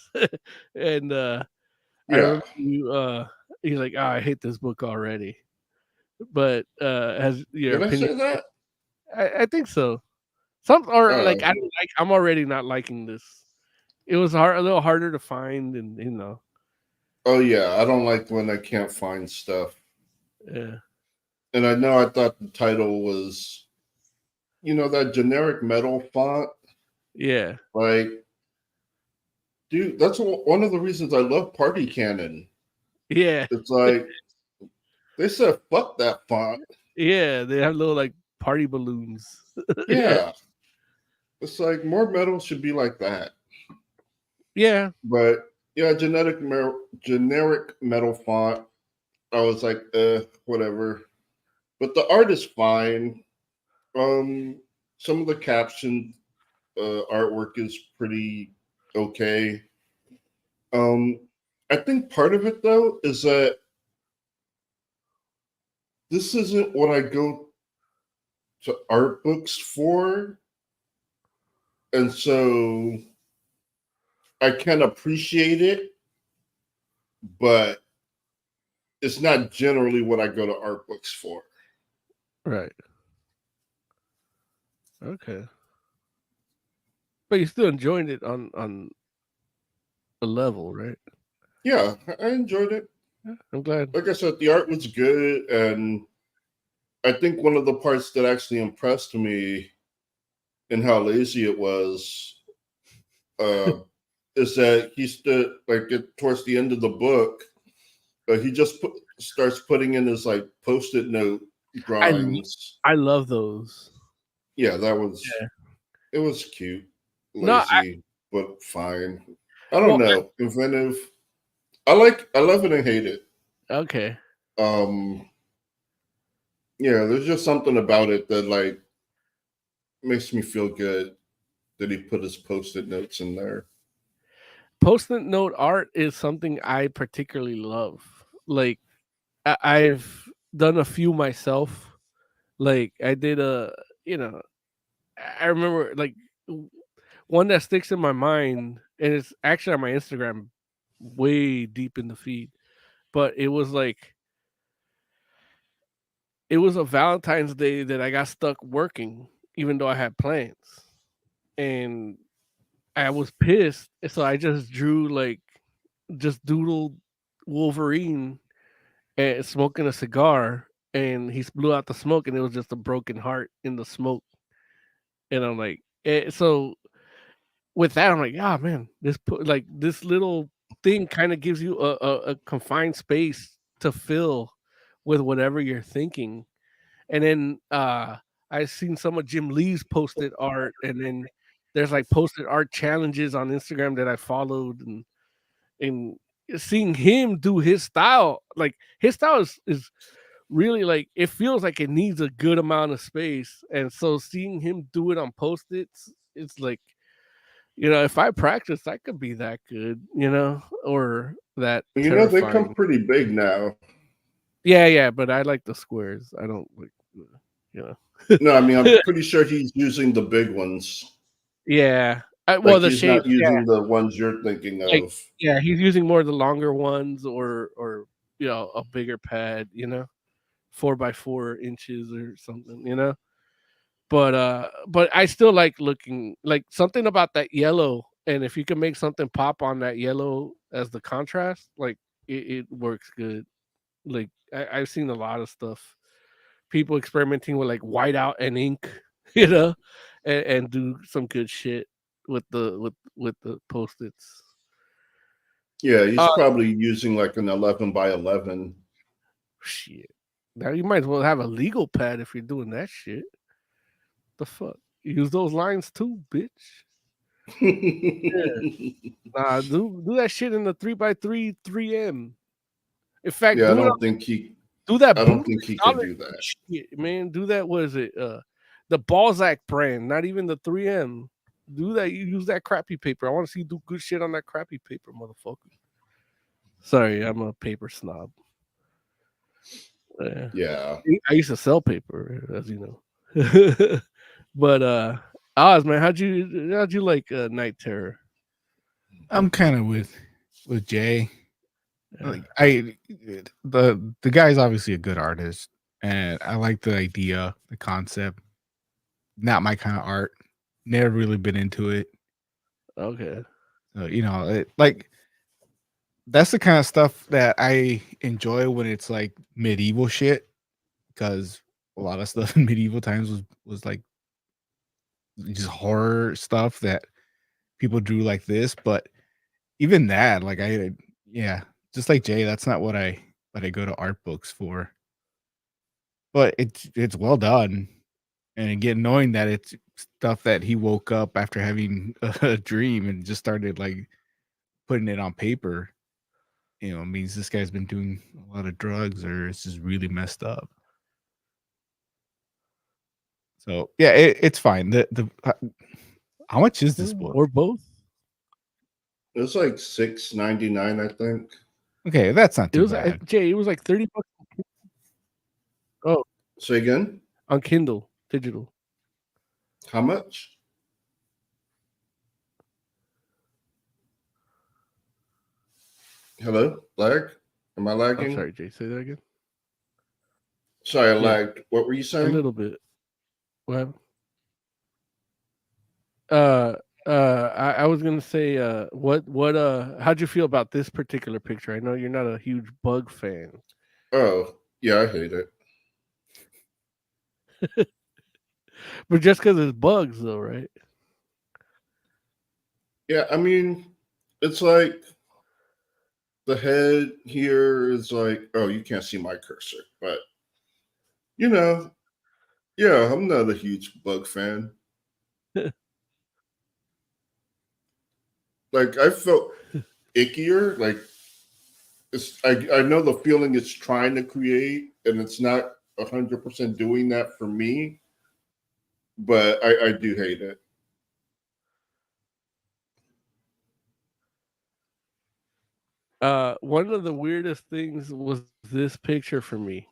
And I Yeah. remember you he's like, oh, I hate this book already. But has your Did I say opinion, that? I think so. Some or like, Uh, I don't like, I'm already not liking this. It was a little harder to find, and you know. oh, yeah. I don't like when I can't find stuff. Yeah. And I know I thought the title was, that generic metal font. Yeah. Like, dude, that's one of the reasons I love Party Cannon. Yeah. It's like, they said, fuck that font. Yeah, they have little like party balloons. Yeah. It's like more metal should be like that. Yeah. But yeah, generic metal font. I was like, whatever. But the art is fine. Some of the caption artwork is pretty okay. I think part of it though is that this isn't what I go to art books for, and so I can appreciate it, but it's not generally what I go to art books for. Right. Okay. But you still enjoyed it on a level, right? Yeah, I enjoyed it. Yeah, I'm glad. Like I said, the art was good, and I think one of the parts that actually impressed me in how lazy it was is that he stood towards the end of the book. He just starts putting in his like post-it note drawings. I love those. Yeah, that was it was cute, lazy, but fine. I don't know, inventive. I love it and hate it. Okay. Yeah, there's just something about it that like makes me feel good that he put his post-it notes in there. Post-it note art is something I particularly love. Like, I've done a few myself. Like, I did I remember like one that sticks in my mind, and it's actually on my Instagram, way deep in the feed. But it was like it was a Valentine's Day that I got stuck working, even though I had plans, and I was pissed. So I just drew like just doodled Wolverine and smoking a cigar, and he blew out the smoke, and it was just a broken heart in the smoke. And I'm like, so with that, I'm like, ah, man, like this little thing kind of gives you a confined space to fill with whatever you're thinking. And then I've seen some of Jim Lee's posted art, and then there's like posted art challenges on Instagram that I followed, and seeing him do his style, like his style is really like it feels like it needs a good amount of space. And so seeing him do it on post-its, it's like, if I practice, I could be that good, or that You know, they come terrifying. pretty big now. Yeah, but I like the squares. I don't like, No, I mean, I'm pretty sure he's using the big ones. Yeah. Like, Well, the he's shape, not using the ones you're thinking of. Like, yeah, he's using more of the longer ones, or a bigger pad, 4x4 inches or something. But I still like looking like something about that yellow, and if you can make something pop on that yellow as the contrast, like it works good. Like I've seen a lot of stuff, people experimenting with like whiteout and ink, and do some good shit with the post-its. Yeah, he's probably using like an 11 by 11. Shit. Now you might as well have a legal pad if you're doing that shit. The fuck? Use those lines too, bitch. Nah, do that shit in the 3x3 3M. In fact, Yeah, I do don't think he do that. I don't think he could solid do that. shit, man. Do that. What is it? The Balzac brand, not even the 3M. Do that. You use that crappy paper. I want to see you do good shit on that crappy paper, motherfucker. Sorry, I'm a paper snob. Yeah. I used to sell paper, as you know. But Oz, man, how'd you like Night Terror? I'm kind of with Jay. Like the guy's obviously a good artist, and I like the idea, the concept. Not my kind of art. Never really been into it. Okay. So, like that's the kind of stuff that I enjoy when it's like medieval shit, because a lot of stuff in medieval times was like just horror stuff that people drew like this. But even that, like just like Jay, that's not what I go to art books for. But it's well done. And again, knowing that it's stuff that he woke up after having a dream and just started like putting it on paper, means this guy's been doing a lot of drugs or it's just really messed up. So yeah, it's fine. How much is this book? Or both? It was like $6.99, I think. Okay, that's not too bad. Jay, it was like $30. Oh, say again? On Kindle digital. How much? Hello, lag? Am I lagging? I'm sorry, Jay. Say that again. Sorry, I lagged. What were you A saying? little bit. What? I was gonna say, how'd you feel about this particular picture? I know you're not a huge bug fan. Oh, yeah, I hate it. But just because it's bugs, though, right? Yeah, I mean, it's like the head here is like, oh, you can't see my cursor, but yeah, I'm not a huge bug fan. Like I felt ickier. Like I know the feeling it's trying to create, and it's not 100% doing that for me. But I do hate it. One of the weirdest things was this picture for me.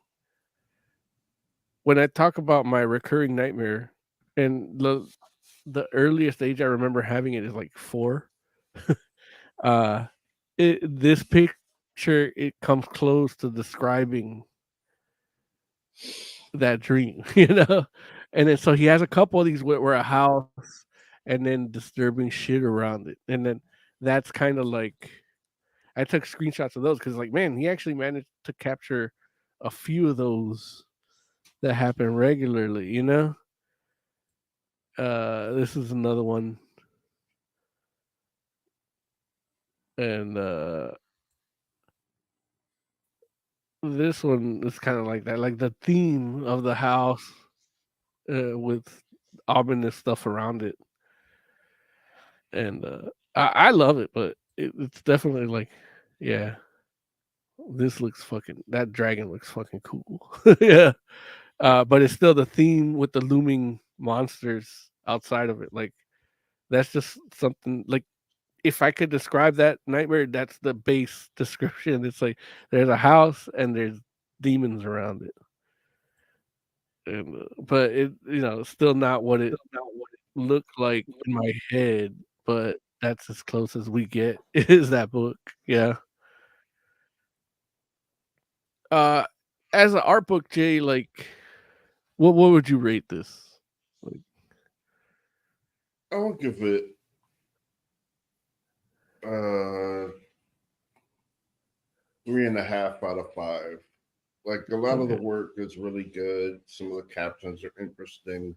When I talk about my recurring nightmare, and the earliest age I remember having it is like 4. This picture, it comes close to describing that dream, And then so he has a couple of these where a house and then disturbing shit around it, and then that's kind of like I took screenshots of those because, like, man, he actually managed to capture a few of those that happen regularly. This is another one, and this one is kind of like that, like the theme of the house with ominous stuff around it, and I love it, but it's definitely like, yeah, that dragon looks fucking cool, yeah. But it's still the theme with the looming monsters outside of it. Like that's just something like if I could describe that nightmare, that's the base description. It's like there's a house and there's demons around it. And, but it's still not what it looked like in my head, but that's as close as we get is that book. Yeah. Uh as an art book, Jay, like what would you rate this? Like, I'll give it 3.5 out of 5. Like a lot of the work is really good. Some of the captions are interesting.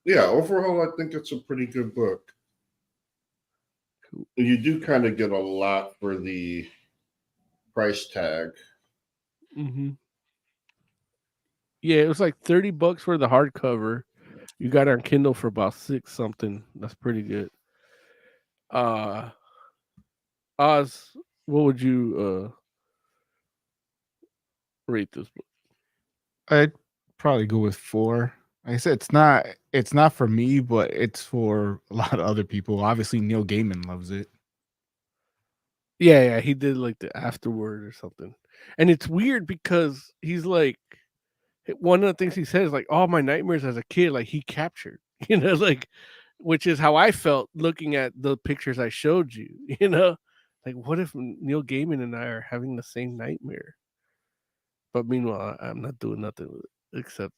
Yeah, overall, I think it's a pretty good book. Cool. You do kind of get a lot for the price tag. Mm-hmm. Yeah, it was like $30 for the hardcover. You got it on Kindle for about 6 something. That's pretty good. Oz, what would you rate this book? I'd probably go with 4. Like I said, it's not for me, but it's for a lot of other people. Obviously, Neil Gaiman loves it. Yeah, he did like the afterword or something. And it's weird because he's like one of the things he says, like all my nightmares as a kid, like he captured, like which is how I felt looking at the pictures I showed you, like what if Neil Gaiman and I are having the same nightmare? But meanwhile, I'm not doing nothing with it except,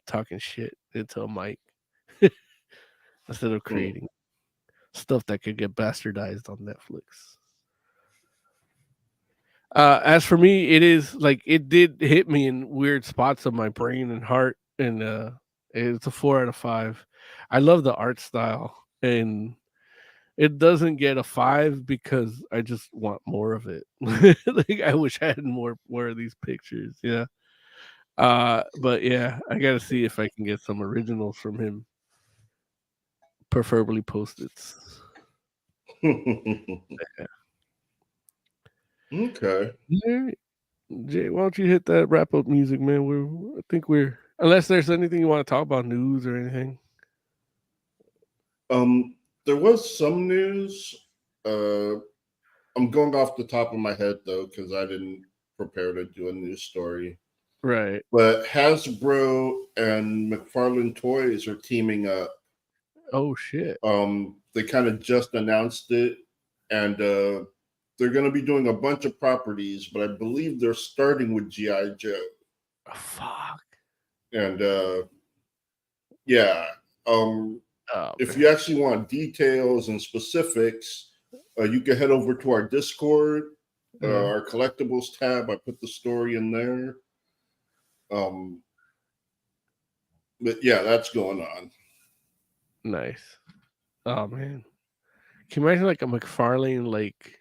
talking shit into a mic instead of creating stuff that could get bastardized on Netflix. As for me, it is like it did hit me in weird spots of my brain and heart, and it's a 4 out of 5. I love the art style, and it doesn't get a 5 because I just want more of it. Like I wish I had more of these pictures. Yeah. But yeah, I gotta see if I can get some originals from him, preferably Post-its. Yeah. Okay. All right. Jay, why don't you hit that wrap up music, man? I think we're unless there's anything you want to talk about, news or anything. There was some news. I'm going off the top of my head though, because I didn't prepare to do a news story. Right. But Hasbro and McFarlane Toys are teaming up. Oh shit. They kind of just announced it, and they're going to be doing a bunch of properties, but I believe they're starting with G.I. Joe. Oh, fuck. And yeah. If you actually want details and specifics, you can head over to our Discord, our collectibles tab. I put the story in there. But yeah, that's going on. Nice. Oh man. Can you imagine like a McFarlane, like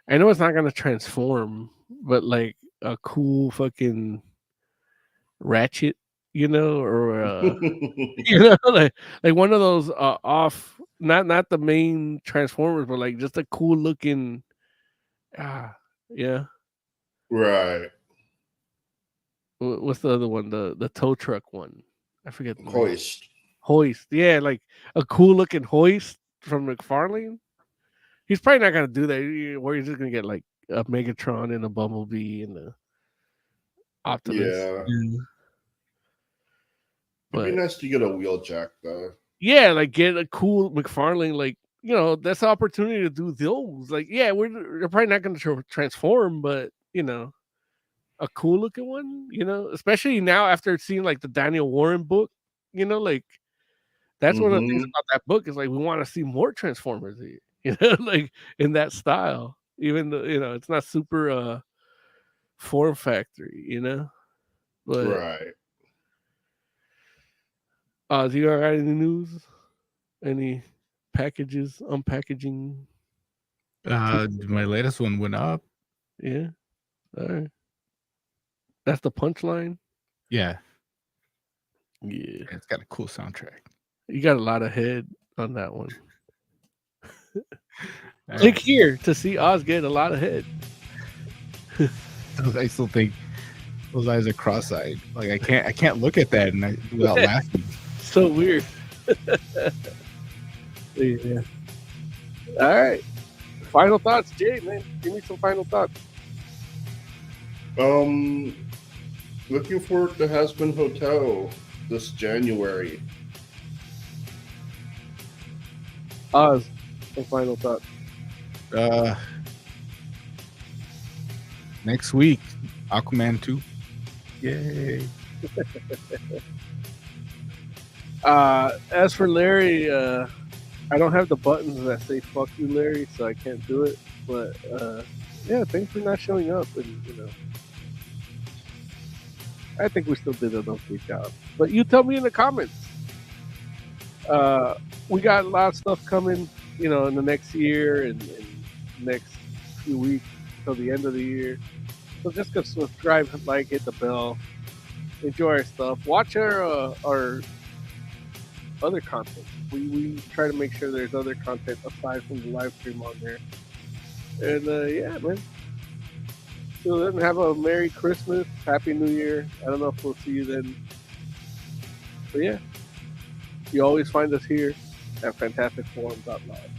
I know it's not gonna transform, but like a cool fucking Ratchet, or like one of those off not the main Transformers, but like just a cool looking yeah. Right. What's the other one? The tow truck one. I forget the name. Hoist. Yeah, like a cool looking Hoist from McFarlane. He's probably not gonna do that. Where he's just gonna get like a Megatron and a Bumblebee and a Optimus. Yeah. It'd be nice to get a Wheeljack though. Yeah, like get a cool McFarlane, like, you know, that's the opportunity to do those. Like, yeah, they're probably not going to transform, but, you know, a cool looking one, you know, especially now after seeing like the Daniel Warren book, you know, like that's one of the things about that book is like we want to see more Transformers, you know, like in that style, even though, you know, it's not super form factory, you know, but Right. do you got any news? Any packages, unpackaging? My latest one went up. Yeah. All right. That's the punchline. Yeah. Yeah. It's got a cool soundtrack. You got a lot of head on that one. Click here to see Oz get a lot of head. I still think those eyes are cross-eyed. Like I can't look at that without laughing. So weird. Yeah. All right. Final thoughts, Jay, man. Give me some final thoughts. Looking forward to Hazbin Hotel this January. Oz, some final thoughts. Next week, Aquaman 2. Yay. As for Larry, I don't have the buttons that say "fuck you, Larry," so I can't do it. But yeah, thanks for not showing up, and you know, I think we still did an okay job. But you tell me in the comments. We got a lot of stuff coming, you know, in the next year and next few weeks till the end of the year. So just go subscribe, like, hit the bell, enjoy our stuff, watch our other content. We try to make sure there's other content aside from the live stream on there. And yeah, man. So then, have a Merry Christmas, Happy New Year. I don't know if we'll see you then. But yeah, you always find us here at FantasticForum.live.